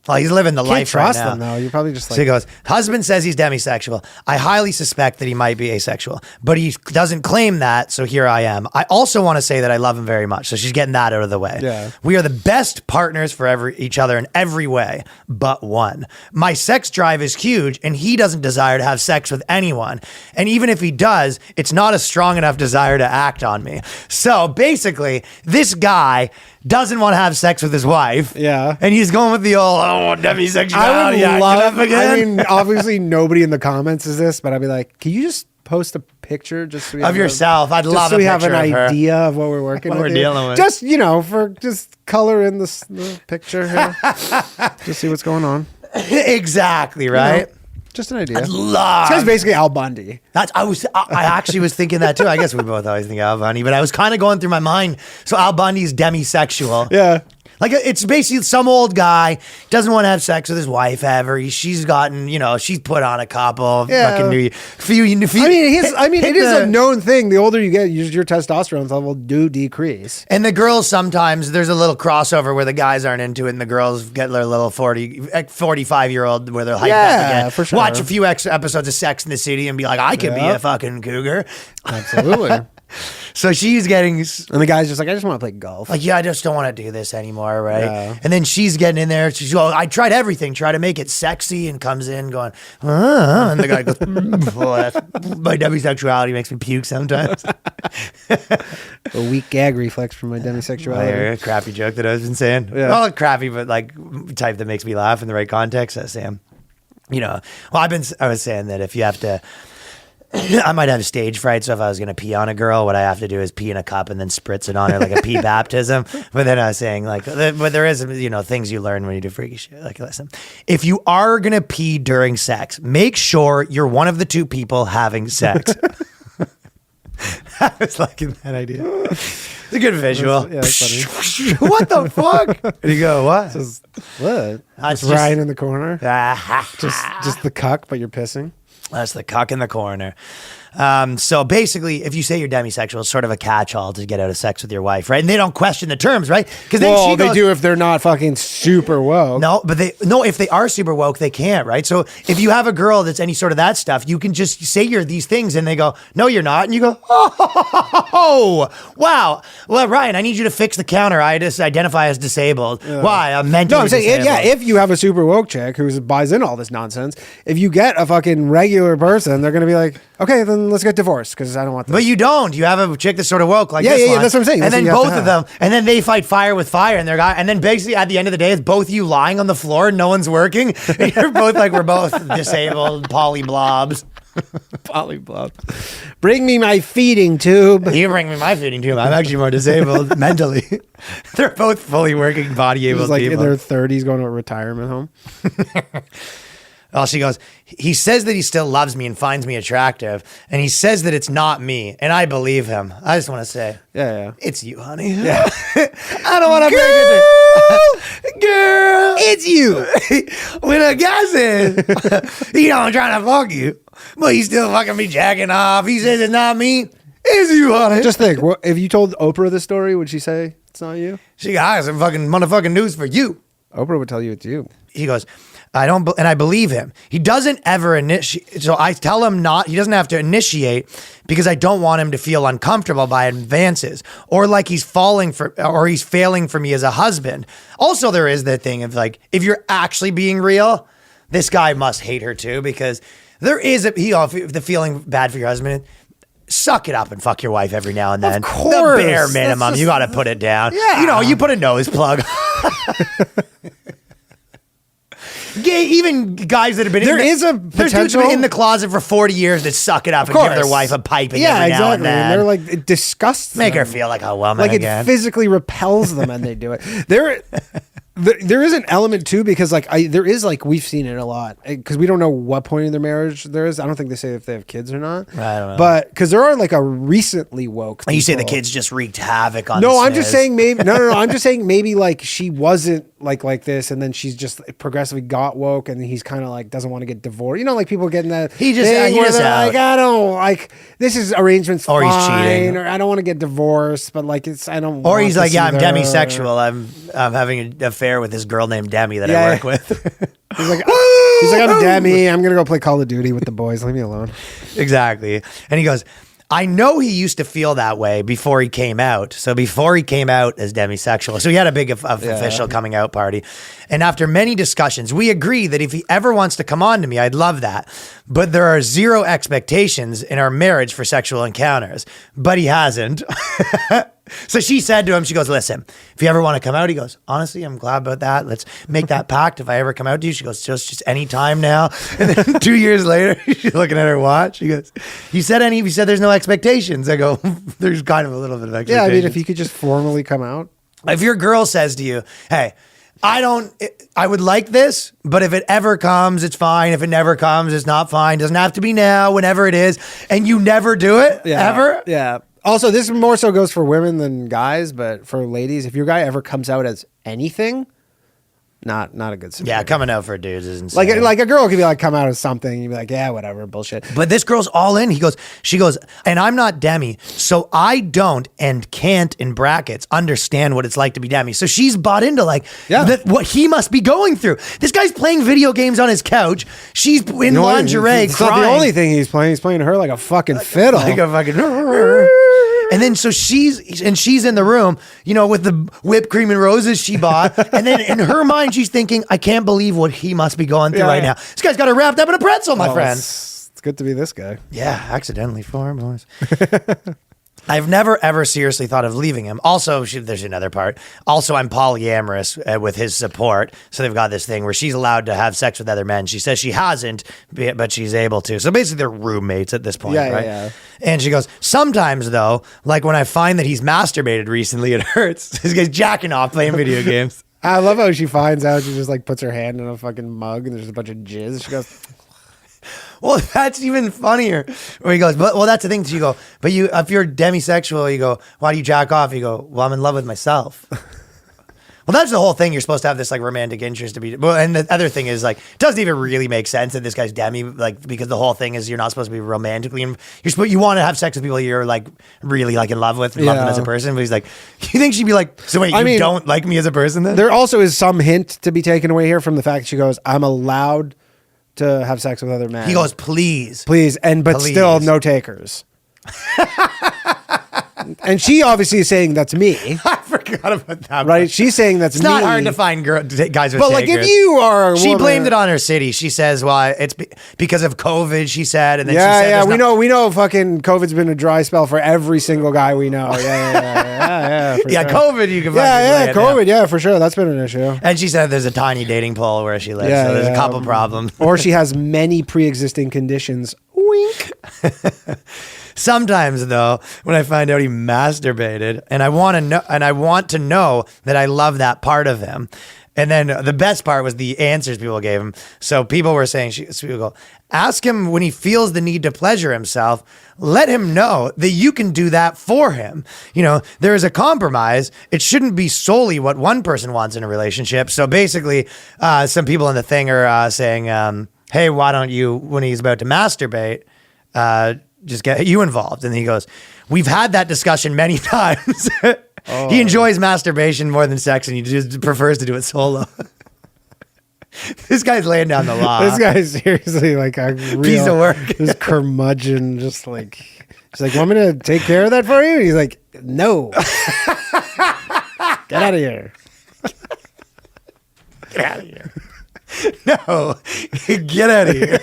Well, he's living the life right now. Can't trust them though. You're probably just like. So he goes, husband says he's demisexual. I highly suspect that he might be asexual, but he doesn't claim that. So here I am. I also want to say that I love him very much. So she's getting that out of the way. Yeah. We are the best partners for each other in every way, but one. My sex drive is huge and he doesn't desire to have sex with anyone. And even if he does, it's not a strong enough desire to act on me. So basically, this guy doesn't want to have sex with his wife. Yeah. And he's going with the old, demisexuality. I mean, obviously nobody in the comments is this, but I'd be like, can you just post a picture just so we of yourself? I'd love so a we have picture an of her. idea of what we're working What with. we're dealing with. Just, for just color in the picture here. Just see what's going on. Exactly, right? Just an idea. I'd love. This guy's basically Al Bundy. I actually was thinking that too. I guess we both always think Al Bundy, but I was kind of going through my mind. So Al Bundy's demisexual. Yeah. Like it's basically some old guy doesn't want to have sex with his wife ever. She's gotten, she's put on a couple. Yeah. Fucking it is a known thing. The older you get, your testosterone level do decrease. And the girls sometimes there's a little crossover where the guys aren't into it, and the girls get their little 45-year-old where they're hyped up again. For sure. Watch a few extra episodes of Sex in the City and be like, I could be a fucking cougar. Absolutely. So she's getting. And the guy's just like, I just want to play golf. Like, I just don't want to do this anymore, right? Yeah. And then she's getting in there. She's going, I tried everything, try to make it sexy, and comes in going, and the guy goes, my demisexuality makes me puke sometimes. A weak gag reflex from my demisexuality. A crappy joke that I've been saying. Yeah. Well, crappy, but like type that makes me laugh in the right context. That's Sam. you know, well, I was saying that if you have to, I might have stage fright. So if I was going to pee on a girl, what I have to do is pee in a cup and then spritz it on her like a pee baptism. But then I was saying like, but there is, you know, things you learn when you do freaky shit. Like, listen, if you are going to pee during sex, make sure you're one of the two people having sex. I was liking that idea. It's a good visual. That's funny. What the fuck? And you go, what? What? That's Just Ryan in the corner. just Just the cuck, but you're pissing. That's the cuck in the corner. So basically, if you say you're demisexual, it's sort of a catch-all to get out of sex with your wife, right? And they don't question the terms, right? Because Well, they do if they're not fucking super woke. No, but if they are super woke, they can't, right? So if you have a girl that's any sort of that stuff, you can just say you're these things, and they go, no, you're not, and you go, oh, wow. Well, Ryan, I need you to fix the counter. I just identify as disabled. Why? I'm mentally No, I'm saying, disabled. if you have a super woke chick who buys in all this nonsense, if you get a fucking regular person, they're going to be like, okay, then let's get divorced because I don't want this. But you don't. You have a chick that's sort of woke like this one. That's what I'm saying. And That's then what you have both to of them, and then they fight fire with fire, and and then basically at the end of the day, it's both you lying on the floor and no one's working. And you're both like, we're both disabled polyblobs. Polyblob. Bring me my feeding tube. You bring me my feeding tube. I'm actually more disabled mentally. They're both fully working, body able Just like people. in their 30s going to a retirement home. Oh, she goes, he says that he still loves me and finds me attractive, and he says that it's not me, and I believe him. I just want to say, Yeah. it's you, honey. Yeah. I don't want to break it. Girl, it's you. When a guy says, you know, I'm trying to fuck you, but he's still fucking me jacking off. He says it's not me. It's you, honey. Just think, if you told Oprah this story, would she say it's not you? She got, I got some fucking motherfucking news for you. Oprah would tell you it's you. He goes, and I believe him. He doesn't ever initiate. So I tell him he doesn't have to initiate because I don't want him to feel uncomfortable by advances or like he's failing for me as a husband. Also, there is the thing of like, if you're actually being real, this guy must hate her too, because there is the feeling bad for your husband. Suck it up and fuck your wife every now and then. Of course. The bare minimum. You got to put it down. Yeah. You know, you put a nose plug. Even guys that have been There's dudes who've been in the closet for 40 years that suck it up and give their wife a piping every now and then. And they're like, it disgusts Make them. her feel like a woman Like again. it physically repels them and they do it. There is an element too, because like there is like, we've seen it a lot because we don't know what point in their marriage there is. I don't think they say if they have kids or not. I don't know. But because there are like a recently woke You say the people. kids just wreaked havoc on No, the I'm just Sniz. saying maybe no. I'm just saying maybe like she wasn't like this, and then she's just progressively got woke, and he's kind of like doesn't want to get divorced. You know, like people getting that. He just- thing he where just they're out. like, I don't like this is arrangements Or he's fine, cheating. or I don't want to get divorced, but like it's I don't. Or want he's this like, yeah, I'm either. demisexual. I'm having an affair with this girl named Demi that I work with. He's like, I'm Demi. I'm gonna go play Call of Duty with the boys. Leave me alone. Exactly. And he goes, I know he used to feel that way before he came out. So before he came out as demisexual. So he had a big official coming out party. And after many discussions, we agree that if he ever wants to come on to me, I'd love that. But there are zero expectations in our marriage for sexual encounters. But he hasn't. So she said to him, she goes, listen, if you ever want to come out, he goes, honestly, I'm glad about that. Let's make that pact. If I ever come out to you, she goes, just any time now. And then 2 years later, she's looking at her watch. She goes, you said there's no expectations. I go, there's kind of a little bit of Yeah, expectations. I mean, if you could just formally come out. If your girl says to you, hey, I would like this, but if it ever comes, it's fine. If it never comes, it's not fine. Doesn't have to be now, whenever it is. And you never do it, ever. Yeah. Also, this more so goes for women than guys, but for ladies, if your guy ever comes out as anything, not a good scenario. Yeah, coming out for dudes is insane. Like a girl could be like, come out as something, and you'd be like, yeah, whatever, bullshit. But this girl's all in. She goes, and I'm not Demi, so I don't and can't, in brackets, understand what it's like to be Demi. So she's bought into what he must be going through. This guy's playing video games on his couch. She's in lingerie It's crying. not the only thing he's playing. He's playing her like a fucking fiddle. Like a fucking... And then so she's in the room, you know, with the whipped cream and roses she bought. And then in her mind, she's thinking, I can't believe what he must be going through right now. This guy's got her wrapped up in a pretzel, my friend. It's good to be this guy. Yeah, accidentally for him, boys. I've never ever seriously thought of leaving him. Also, there's another part. Also, I'm polyamorous with his support. So they've got this thing where she's allowed to have sex with other men. She says she hasn't, but she's able to. So basically, they're roommates at this point, right? Yeah. And she goes, sometimes though, like when I find that he's masturbated recently, it hurts. This guy's jacking off playing video games. I love how she finds out. She just like puts her hand in a fucking mug and there's a bunch of jizz. She goes, well, that's even funnier. Where he goes, well, that's the thing. You go, but if you're demisexual, you go, why do you jack off? You go, well, I'm in love with myself. Well, that's the whole thing. You're supposed to have this like romantic interest to be. Well, and the other thing is like, it doesn't even really make sense that this guy's demi, like, because the whole thing is you're not supposed to be romantically. You want to have sex with people you're like really like in love with, love them as a person. But he's like, you think she'd be like, so wait, you don't like me as a person then? There also is some hint to be taken away here from the fact that she goes, I'm allowed to have sex with other men. He goes, please, but still no takers. And she obviously is saying that's me. I forgot about that. Right? She's saying that's me. It's not hard to find guys with takers. But like if you are a she woman, blamed it on her city. She says, well, it's because of COVID, she said. And then we know fucking COVID's been a dry spell for every single guy we know. Yeah, sure. COVID, you can COVID, for sure. That's been an issue. And she said there's a tiny dating pool where she lives, so there's a couple problems. Or she has many pre-existing conditions. Wink. Sometimes, though, when I find out he masturbated, and I want to know that I love that part of him. And then the best part was the answers people gave him. So people were saying, people go, ask him when he feels the need to pleasure himself. Let him know that you can do that for him. You know, there is a compromise. It shouldn't be solely what one person wants in a relationship. So basically, some people in the thing are saying, hey, why don't you, when he's about to masturbate, just get you involved. And he goes, we've had that discussion many times. He enjoys masturbation more than sex, and he just prefers to do it solo. This guy's laying down the law. This guy's seriously like a real piece of work. This curmudgeon, just like, she's like, want me to take care of that for you? And he's like, no. Get out of here. Get out of here. No, get out of here.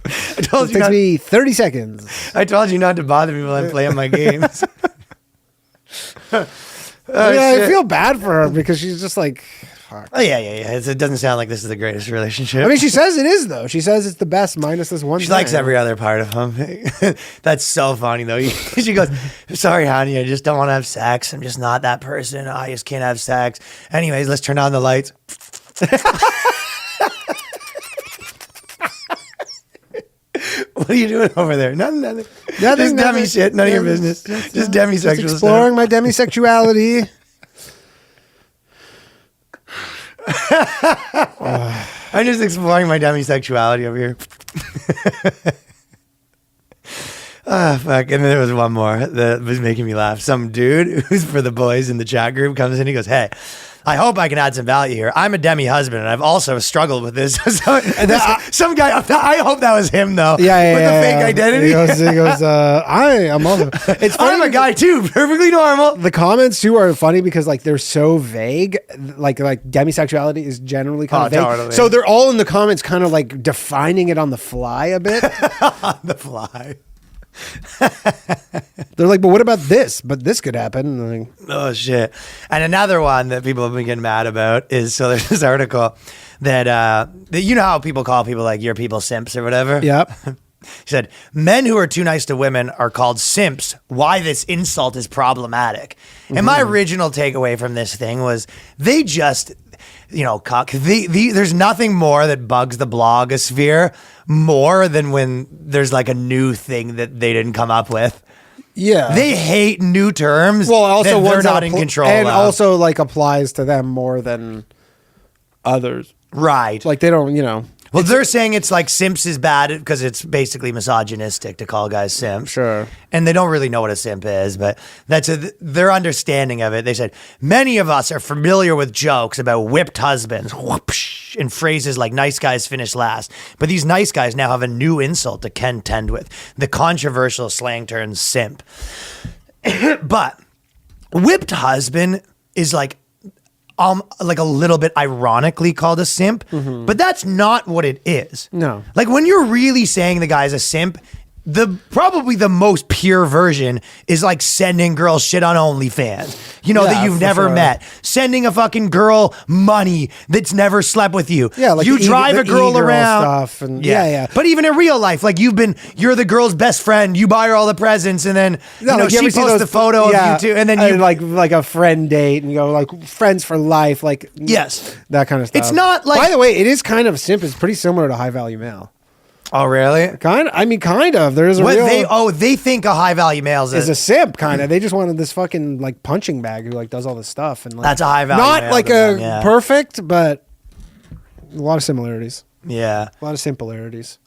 I told it takes me 30 seconds. I told you not to bother me while I'm playing my games. I feel bad for her because she's just like, fuck. Oh, yeah. It doesn't sound like this is the greatest relationship. I mean, she says it is, though. She says it's the best minus this one She thing. likes every other part of him. That's so funny, though. She goes, sorry, honey, I just don't want to have sex. I'm just not that person. I just can't have sex. Anyways, let's turn on the lights. What are you doing over there? Nothing. Just demi shit. None of your business. Just demisexual just exploring my demisexuality. I'm just exploring my demisexuality over here. Fuck. And then there was one more that was making me laugh. Some dude who's for the boys in the chat group comes in. He goes, hey, I hope I can add some value here. I'm a demi husband, and I've also struggled with this. Some guy, I hope that was him, though. Yeah. With the fake identity. He goes, I am also. It's funny. I'm a guy, too. Perfectly normal. The comments, too, are funny because, like, they're so vague. Like demisexuality is generally kind of vague. Totally. So they're all in the comments kind of, like, defining it on the fly a bit. On the fly. They're like, but what about this? But this could happen. Like, oh shit! And another one that people have been getting mad about is, so there's this article that you know how people call people like your people simps or whatever. Yep. He said, men who are too nice to women are called simps. Why this insult is problematic. Mm-hmm. And my original takeaway from this thing was they just, there's nothing more that bugs the blogosphere more than when there's like a new thing that they didn't come up with. Yeah. They hate new terms also that they're not in control and of. also like applies to them more than others. Right. Like they don't, Well, they're saying it's like simps is bad because it's basically misogynistic to call guys simps. Sure. And they don't really know what a simp is, but that's their understanding of it. They said, many of us are familiar with jokes about whipped husbands whoopsh, and phrases like nice guys finish last. But these nice guys now have a new insult to contend with. The controversial slang term simp. But whipped husband is like a little bit ironically called a simp, but that's not what it is. No. Like when you're really saying the guy's a simp, probably the most pure version is like sending girls shit on OnlyFans, that you've never met. Sending a fucking girl money that's never slept with you. Yeah, like you drive a girl around. Stuff and yeah. But even in real life, like you're the girl's best friend. You buy her all the presents, and then she posts a photo of you too, and then you like a friend date, and you go like friends for life, like yes, that kind of stuff. It's not like. By the way, it is kind of simp. It's pretty similar to High Value Male. Oh really? Kind of. I mean, kind of. There's a real. They think a high value male is a simp, kind of. They just wanted this fucking like punching bag who like does all this stuff, and like, that's a high value. Not male like perfect, but a lot of similarities. Yeah, a lot of similarities.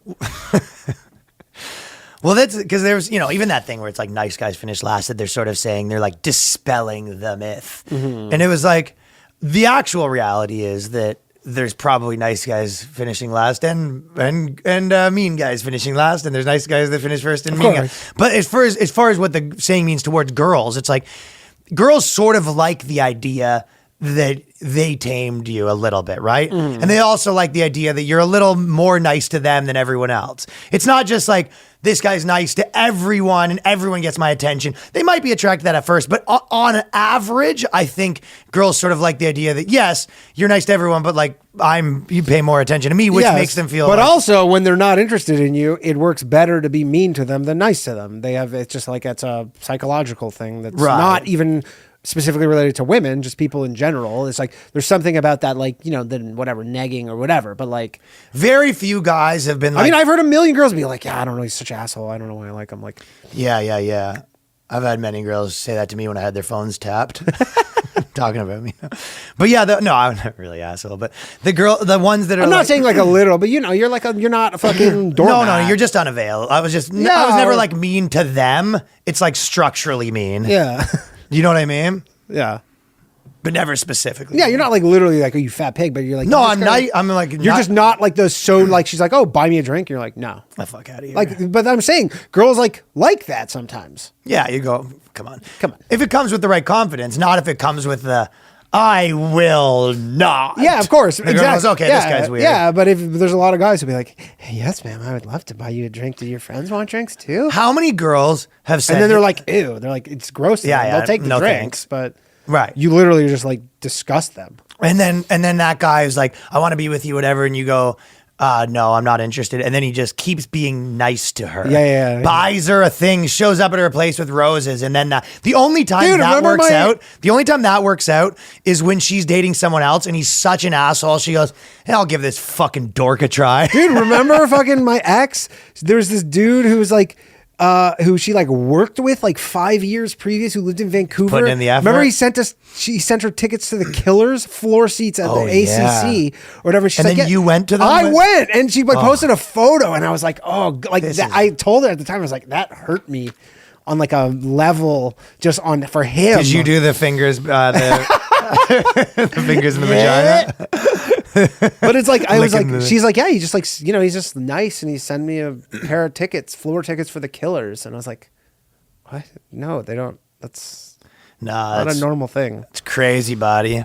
Well, that's because there's, even that thing where it's like nice guys finish last, that they're sort of saying they're like dispelling the myth. Mm-hmm. And it was like the actual reality is that there's probably nice guys finishing last and mean guys finishing last, and there's nice guys that finish first and mean guys. But as far as what the saying means towards girls, it's like girls sort of like the idea that they tamed you a little bit, right? Mm. And they also like the idea that you're a little more nice to them than everyone else. It's not just like, this guy's nice to everyone and everyone gets my attention. They might be attracted to that at first, but on average, I think girls sort of like the idea that, yes, you're nice to everyone, but like you pay more attention to me, which makes them feel. But also, when they're not interested in you, it works better to be mean to them than nice to them. It's just like it's a psychological thing that's not even specifically related to women, just people in general. It's like there's something about that, like, the whatever negging or whatever, but like very few guys have been like, I mean, I've heard a million girls be like, yeah, I don't know, he's such an asshole, I don't know why I like him. Like, yeah. I've had many girls say that to me when I had their phones tapped. Talking about me. But yeah, no, I'm not really asshole, but the ones that are, I'm not saying like a little, but you're not a fucking doormat. No, you're just unavailable. I was never like mean to them. It's like structurally mean. Yeah. You know what I mean? Yeah. But never specifically. Yeah, you're not like literally like, oh, you fat pig, but you're like, no, I'm not. I'm like, you're just not like like, she's like, oh, buy me a drink. You're like, no. The fuck out of here. Like, but I'm saying girls like that sometimes. Yeah, you go, come on. If it comes with the right confidence, not if it comes with the, I will not. Yeah, of course. Exactly. Goes, okay, this guy's weird. Yeah, but if there's a lot of guys who'll be like, hey, yes, ma'am, I would love to buy you a drink. Do your friends want drinks too? How many girls have said, and then they're like, ew, they're like, it's gross. Yeah, they'll take the drinks, but you literally just like disgust them. And then that guy is like, I want to be with you, whatever, and you go, no, I'm not interested. And then he just keeps being nice to her. Yeah. Buys her a thing, shows up at her place with roses, and then the only time that works out is when she's dating someone else and he's such an asshole. She goes, hey, I'll give this fucking dork a try. Dude, remember fucking my ex? There's this dude who was like, who she like worked with like 5 years previous, who lived in Vancouver. Putting in the effort. Remember she sent her tickets to the Killers floor seats at the ACC or whatever. She's and like, then you went to them? I went, and she like posted a photo, and I was like, oh, like that. I told her at the time, I was like, that hurt me on like a level just for him. Did you do the fingers, the fingers in the vagina? But it's like, I was like, she's like, yeah, he just like, he's just nice, and he sent me a pair of floor tickets for the Killers, and I was like, what? No, they don't. That's not a normal thing. It's crazy, buddy.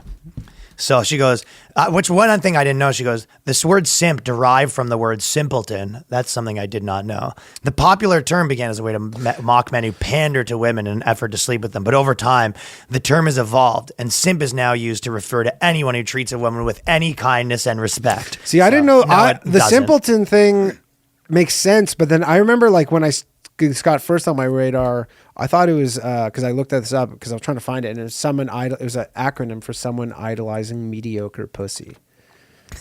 So she goes, which one thing I didn't know, she goes, this word simp derived from the word simpleton. That's something I did not know. The popular term began as a way to mock men who pander to women in an effort to sleep with them. But over time, the term has evolved, and simp is now used to refer to anyone who treats a woman with any kindness and respect. See, I didn't know the simpleton thing makes sense, but then I remember like when this got first on my radar, I thought it was because I looked this up because I was trying to find it, and it was it was an acronym for someone idolizing mediocre pussy.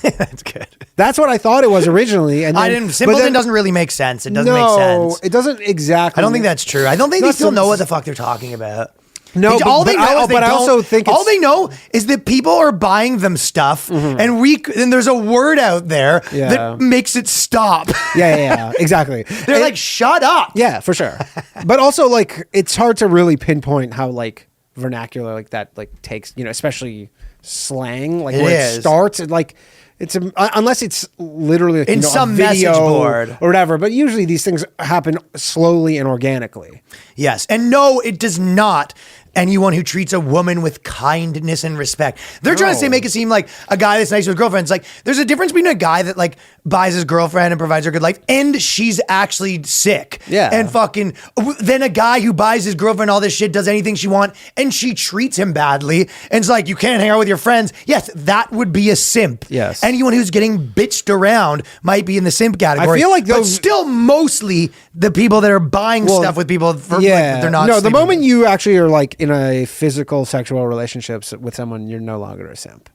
That's good. That's what I thought it was originally, and then, simpleton doesn't really make sense. It doesn't make sense. It doesn't exactly. I don't think that's true. I don't think these people know what the fuck they're talking about. No, I also think all they know is that people are buying them stuff, and there's a word out there that makes it stop. Yeah, exactly. They're like, shut up. Yeah, for sure. But also, like, it's hard to really pinpoint how like vernacular like that like takes, especially slang, like where it starts. Like, it's unless it's literally in some video message board or whatever. But usually these things happen slowly and organically. Yes, and no, it does not. anyone who treats a woman with kindness and respect. They're trying to make it seem like a guy that's nice to his girlfriend. It's like, there's a difference between a guy that like buys his girlfriend and provides her a good life and she's actually sick. Yeah. And fucking, then a guy who buys his girlfriend all this shit, does anything she wants, and she treats him badly. And it's like, you can't hang out with your friends. Yes, that would be a simp. Yes. Anyone who's getting bitched around might be in the simp category. I feel like but those- still mostly the people that are buying stuff with people for like, they're not. No, the sleeping moment with. you actually are like in a physical sexual relationships with someone, you're no longer a simp.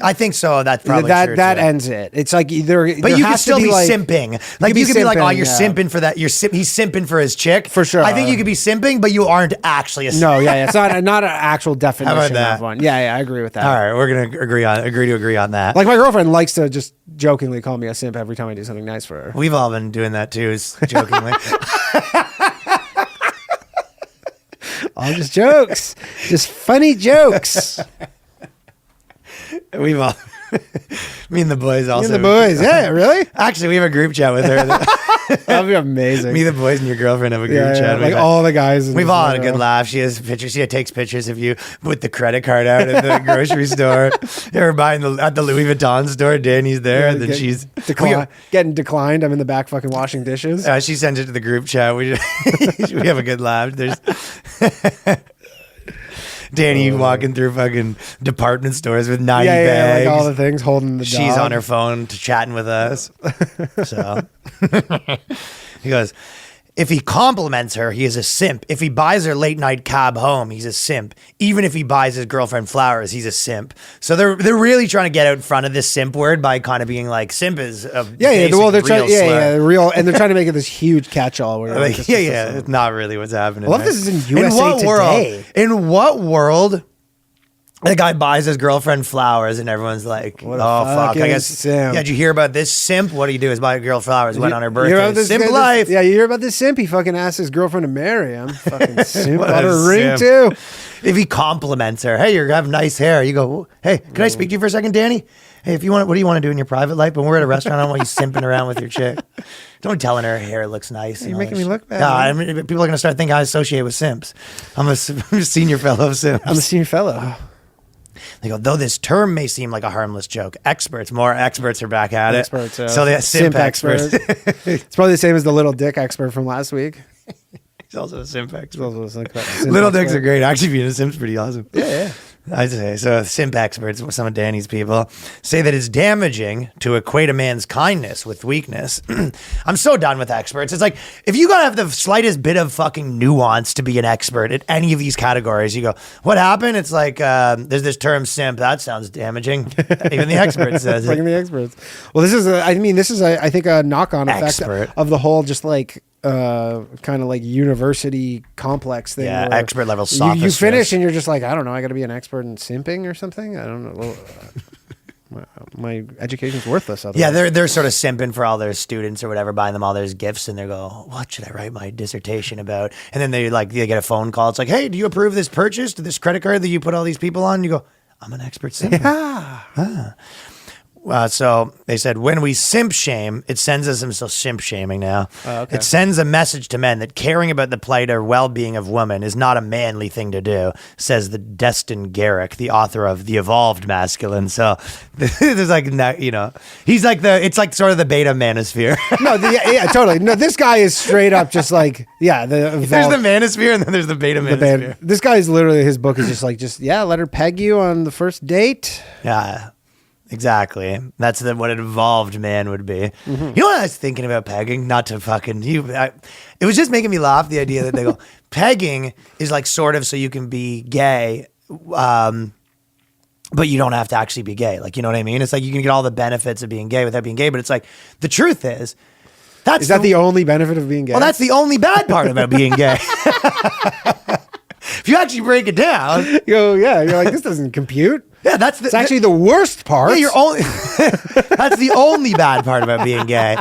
I think so. That's probably true, that too. ends it. It's like either, But you could still be like, simping. Like you could be like, oh, simping, you're yeah. simping for that. He's simping for his chick. For sure. I think you could be simping, but you aren't actually a simp. No, yeah, it's not an actual definition that? of one. Yeah, I agree with that. All right, we're gonna agree to agree on that. Like my girlfriend likes to just jokingly call me a simp every time I do something nice for her. We've all been doing that too, is jokingly. All just jokes, just funny jokes. We've all. Me and the boys also. Me and the boys, yeah, really? Actually, we have a group chat with her. That'd be amazing. Me, the boys, and your girlfriend have a group chat. like all the guys. We've all had a good laugh. She has pictures. She takes pictures of you with the credit card out at the grocery store. You're buying at the Louis Vuitton store. Danny's there, and then she's getting declined. I'm in the back fucking washing dishes. She sends it to the group chat. We we have a good laugh. There's Danny walking through fucking department stores with 90 bags. like all the things holding the She's dog. on her phone chatting with us. So he goes, if he compliments her, he is a simp. If he buys her late night cab home, he's a simp. Even if he buys his girlfriend flowers, he's a simp. So they're really trying to get out in front of this simp word by kind of being like, simp is a Well, they're trying, slur. real, and they're trying to make it this huge catch-all. Where Like, it's not really what's happening. I love right? this is in USA Today. World? In what world? The guy buys his girlfriend flowers, and everyone's like, What a "Oh fuck!" I fucking guess. simp. Yeah, did you hear about this simp? What do you do? Is buy a girl flowers? Went on her You hear birthday. about this Simp guy- life. Yeah, you hear about this simp? He fucking asked his girlfriend to marry him. Fucking simp. What Got a a ring simp. too. If he compliments her, hey, you have nice hair. You go, hey, can I speak to you for a second, Danny? Hey, if you want, what do you want to do in your private life? When we're at a restaurant, I don't want you simping around with your chick. Don't be telling her hair looks nice. You're making me look bad. Yeah, I mean, people are gonna start thinking I associate with simps. I'm a senior fellow of simps. I'm a senior fellow. They go, though this term may seem like a harmless joke, more experts are back at it. So the simp experts. It's probably the same as the little dick expert from last week. He's also a simp expert. It's also like that simp Little dicks expert. are great. Actually, being a simp's pretty awesome. Yeah. I'd say so. Simp experts, some of Danny's people, say that it's damaging to equate a man's kindness with weakness. I'm so done with experts. It's like, if you gotta have the slightest bit of fucking nuance to be an expert at any of these categories, you go, what happened? It's like, there's this term simp. That sounds damaging. Even the expert says Like it. the experts. Well, this is I think a knock-on effect Expert. of the whole just like kind of like university complex thing. Yeah, where expert level You sophistry. finish and you're just like, I don't know, I got to be an expert in simping or something. I don't know. Well, my education's worthless. Otherwise. Yeah, they're sort of simping for all their students or whatever, buying them all their gifts, and they go, "What should I write my dissertation about?" And then they get a phone call. It's like, "Hey, do you approve this purchase to this credit card that you put all these people on?" And you go, "I'm an expert simper." Yeah. So they said, when we simp shame, it sends us, I'm still simp shaming now. Oh, okay. It sends a message to men that caring about the plight or well-being of women is not a manly thing to do, says the Destin Garrick, the author of The Evolved Masculine. So there's like, he's like it's like sort of the beta manosphere. No, yeah, totally. No, this guy is straight up just like, yeah. There's the manosphere and then there's the beta manosphere. This guy is literally, his book is just like, let her peg you on the first date. Yeah. Exactly. That's what an evolved man would be. Mm-hmm. You know what I was thinking about pegging? Not to fucking it was just making me laugh, the idea that they go, pegging is like sort of so you can be gay, but you don't have to actually be gay. Like, you know what I mean? It's like you can get all the benefits of being gay without being gay, but it's like, the truth is, Is that the only benefit of being gay? well, that's the only bad part about being gay. If you actually break it down, you're like, this doesn't compute. yeah, It's actually the worst part. Yeah, you're only. That's the only bad part about being gay.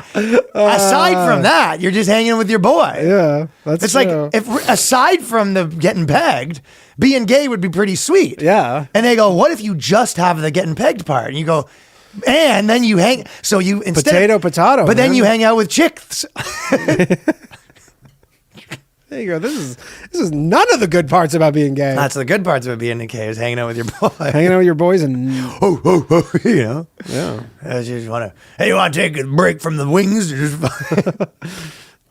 Aside from that, you're just hanging with your boy. Yeah, that's It's true. like, if aside from the getting pegged, being gay would be pretty sweet. Yeah. And they go, what if you just have the getting pegged part? And you go, and then you hang. So you instead Potato. But then man. you hang out with chicks. There you go. This is none of the good parts about being gay. That's the good parts of being gay, is hanging out with your boy. Hanging out with your boys and you know? yeah. I just want to, hey, you want to take a break from the wings? It's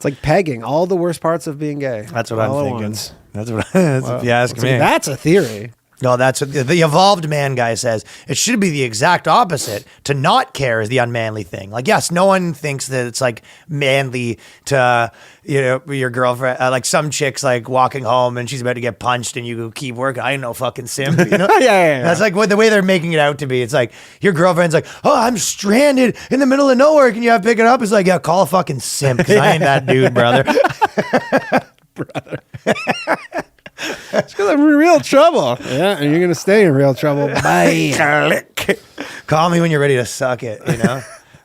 like pegging. All the worst parts of being gay. That's what all I'm at thinking. once. That's what if you ask me. That's a theory. No, that's what the evolved man guy says. It should be the exact opposite. To not care is the unmanly thing. Like, yes, no one thinks that it's like manly to, your girlfriend, like some chicks like walking home and she's about to get punched and you keep working. I ain't no fucking simp. You know? Yeah. That's like the way they're making it out to be. It's like your girlfriend's like, oh, I'm stranded in the middle of nowhere. Can you have pick it up? It's like, yeah, call a fucking simp because I ain't that dude, brother. It's because I'm in real trouble. Yeah, and you're going to stay in real trouble. Bye. Call me when you're ready to suck it, you know?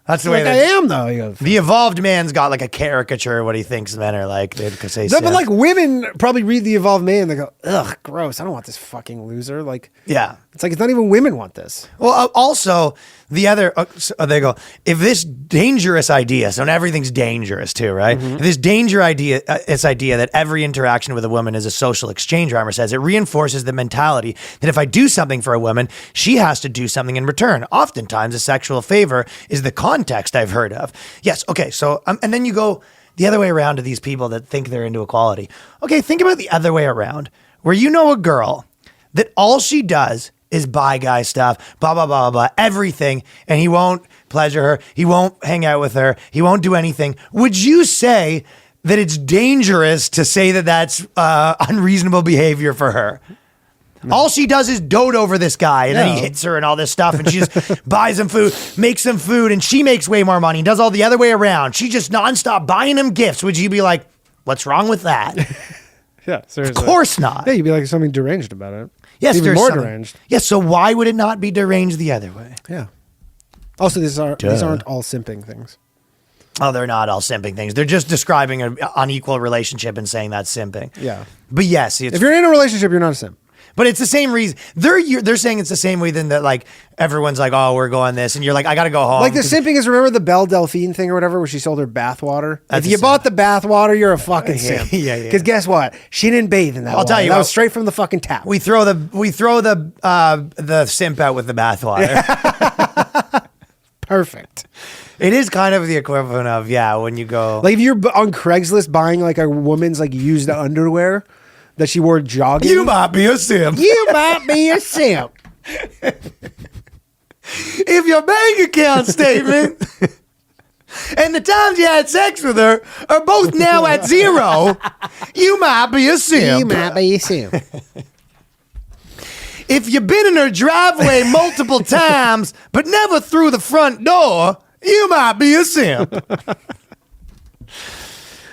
That's the way I am, though. He goes, the evolved man's got like a caricature of what he thinks men are like. no, but like women probably read the evolved man. They go, ugh, gross. I don't want this fucking loser. Like, yeah. It's like, it's not even women want this. Well, also the other, they go, if this dangerous idea, so everything's dangerous too, right? If this this idea that every interaction with a woman is a social exchange, Reimer says, it reinforces the mentality that if I do something for a woman, she has to do something in return. Oftentimes a sexual favor is the context I've heard of. Yes. Okay. So, and then you go the other way around to these people that think they're into equality. Okay. Think about the other way around where you know a girl that all she does is buy guy stuff, blah, blah, blah, blah, everything. And he won't pleasure her. He won't hang out with her. He won't do anything. Would you say that it's dangerous to say that that's unreasonable behavior for her? No. All she does is dote over this guy and then he hits her and all this stuff. And she just buys him food, makes him food, and she makes way more money and does all the other way around. She just nonstop buying him gifts. Would you be like, what's wrong with that? Yeah, seriously. Of course not. Yeah, you'd be like something deranged about it. Yes, even there's more something deranged. Yes, so why would it not be deranged the other way? Yeah. Also, these aren't all simping things. Oh, they're not all simping things. They're just describing an unequal relationship and saying that's simping. Yeah. But yes, if you're in a relationship, you're not a simp. But it's the same reason. They're saying it's the same way then that like everyone's like, oh, we're going this, and you're like, I gotta go home. Like the simping is, remember the Belle Delphine thing or whatever, where she sold her bathwater? That's if you bought the bathwater, you're a fucking simp. Yeah. Because guess what? She didn't bathe in that. I'll tell you, that was straight from the fucking tap. We throw the simp out with the bathwater. Perfect. It is kind of the equivalent of when you go like if you're on Craigslist buying like a woman's like used underwear that she wore jogging. You might be a simp. You might be a simp. If your bank account statement and the times you had sex with her are both now at 0, you might be a simp. You might be a simp. If you've been in her driveway multiple times but never through the front door, you might be a simp.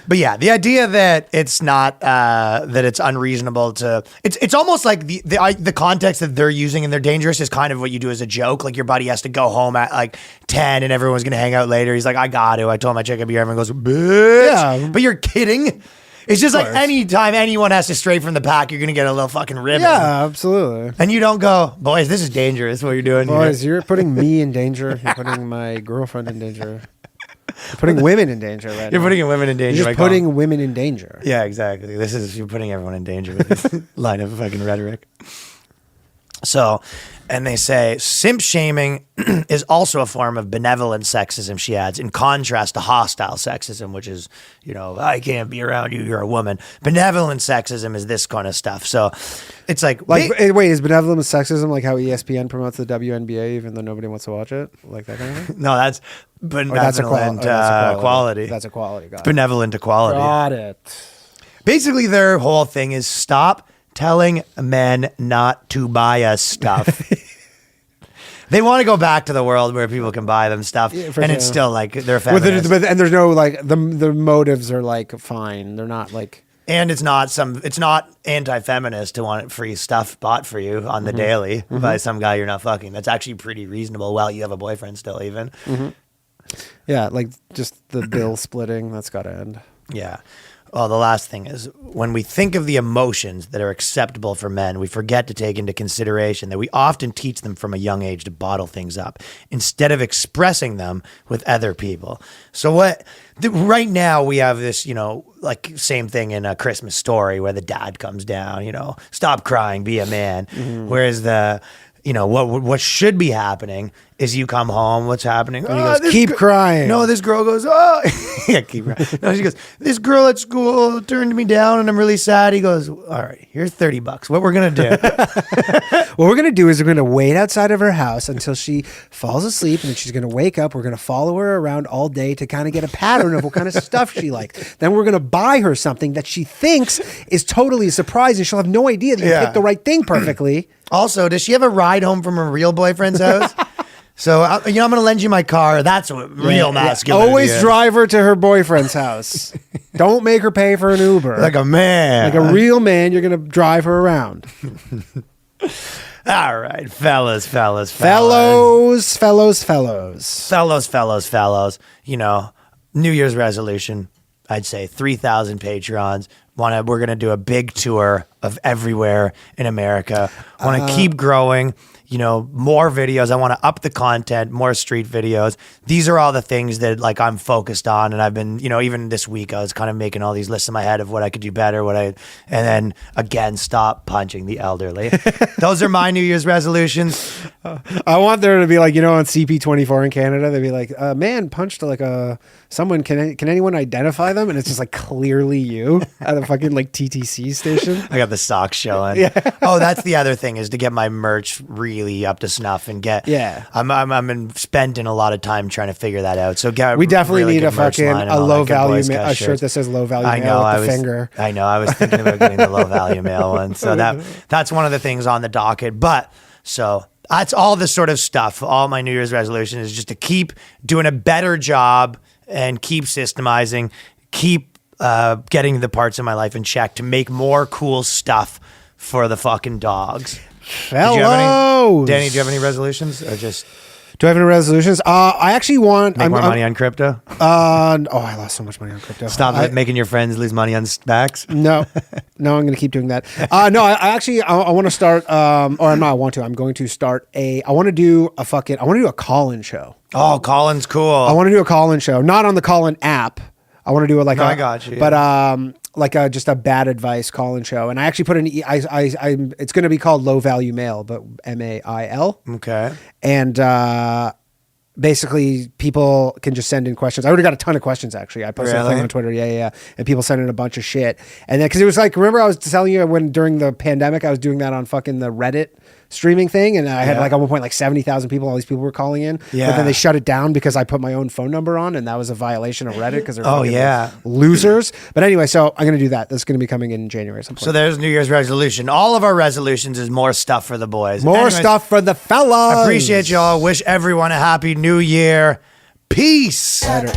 But yeah, the idea that it's not that it's unreasonable to it's almost like the context that they're using and they're dangerous is kind of what you do as a joke. Like your buddy has to go home at like 10 and everyone's gonna hang out later. He's like, I got to. I told my chick I'd be here. Everyone goes, bitch. Yeah. But you're kidding. It's just like anytime anyone has to stray from the pack, you're gonna get a little fucking ribbon. Yeah, absolutely. And you don't go, boys, this is dangerous. What you're doing, boys? You're putting me in danger. You're putting my girlfriend in danger. You're putting women in danger right now. You're putting women in danger. You're just putting women in danger. Yeah, exactly. You're putting everyone in danger with this line of fucking rhetoric. So, and they say simp shaming is also a form of benevolent sexism, she adds, in contrast to hostile sexism, which is, I can't be around you, you're a woman. Benevolent sexism is this kind of stuff. So it's like wait, is benevolent sexism like how ESPN promotes the WNBA even though nobody wants to watch it? Like that kind of thing? No, that's benevolent equality. That's equality. Got it. Benevolent equality. Got it. Basically, their whole thing is stop telling men not to buy us stuff. They want to go back to the world where people can buy them stuff, and it's still like they're feminists. And there's no like the motives are like fine. They're not like, and it's not anti-feminist to want free stuff bought for you on the daily by some guy you're not fucking. That's actually pretty reasonable. Well, you have a boyfriend still, even. Yeah, like just the bill splitting. That's got to end. Yeah. Oh, the last thing is when we think of the emotions that are acceptable for men, we forget to take into consideration that we often teach them from a young age to bottle things up instead of expressing them with other people. So right now we have this, like same thing in A Christmas Story where the dad comes down, stop crying, be a man. Whereas what should be happening is you come home, what's happening? And he goes, keep crying. No, this girl goes, oh. Yeah, keep crying. No, she goes, this girl at school turned me down and I'm really sad. He goes, all right, here's $30. What we're going to do. What we're going to do is we're going to wait outside of her house until she falls asleep, and then she's going to wake up. We're going to follow her around all day to kind of get a pattern of what kind of stuff she likes. Then we're going to buy her something that she thinks is totally a surprise, and she'll have no idea that you picked the right thing perfectly. Also, does she have a ride home from her real boyfriend's house? So, I'm going to lend you my car. That's what real masculine. Always drive her to her boyfriend's house. Don't make her pay for an Uber. Like a man. Like a real man, you're going to drive her around. All right, fellas. New Year's resolution, I'd say 3,000 Patreons. We're going to do a big tour of everywhere in America. I want to keep growing, more videos. I want to up the content, more street videos. These are all the things that I'm focused on. And I've been, even this week, I was kind of making all these lists in my head of what I could do better, and then again, stop punching the elderly. Those are my New Year's resolutions. I want there to be on CP24 in Canada, they'd be like, a man punched someone. Can anyone identify them? And it's just clearly you at a fucking TTC station. I got the socks showing. Yeah. Oh, that's the other thing, is to get my merch really up to snuff and get. Yeah. I'm spending a lot of time trying to figure that out. So we definitely really need a low value a shirt that says low value mail with the finger. I know. I was thinking about getting the low value mail one. So that's one of the things on the docket. But so that's all this sort of stuff. All my New Year's resolution is just to keep doing a better job and keep systemizing, keep getting the parts of my life in check to make more cool stuff for the fucking dogs. Hello, Danny, do you have any resolutions or just? Do I have any resolutions? I actually want make more money on crypto. I lost so much money on crypto. Stop making your friends lose money on SPACs. No, I'm going to keep doing that. No, I want to start. I'm going to start I want to do a call-in show. Oh, call-in's cool. I want to do a call-in show, not on the call-in app. I want to do it I got you. But just a bad advice call-in show, and I actually put it's going to be called Low Value Mail, but MAIL. Okay. And basically, people can just send in questions. I already got a ton of questions, actually. I posted a thing on Twitter. Yeah. And people sent in a bunch of shit. And then, because it was remember I was telling you when during the pandemic, I was doing that on fucking the Reddit streaming thing, and I had at one point 70,000 people. All these people were calling in, but then they shut it down because I put my own phone number on, and that was a violation of Reddit because they're losers. But anyway, so I'm gonna do that. That's gonna be coming in January. So there's New Year's resolution. All of our resolutions is more stuff for the boys, stuff for the fellas. Appreciate y'all. Wish everyone a happy New Year. Peace. Later.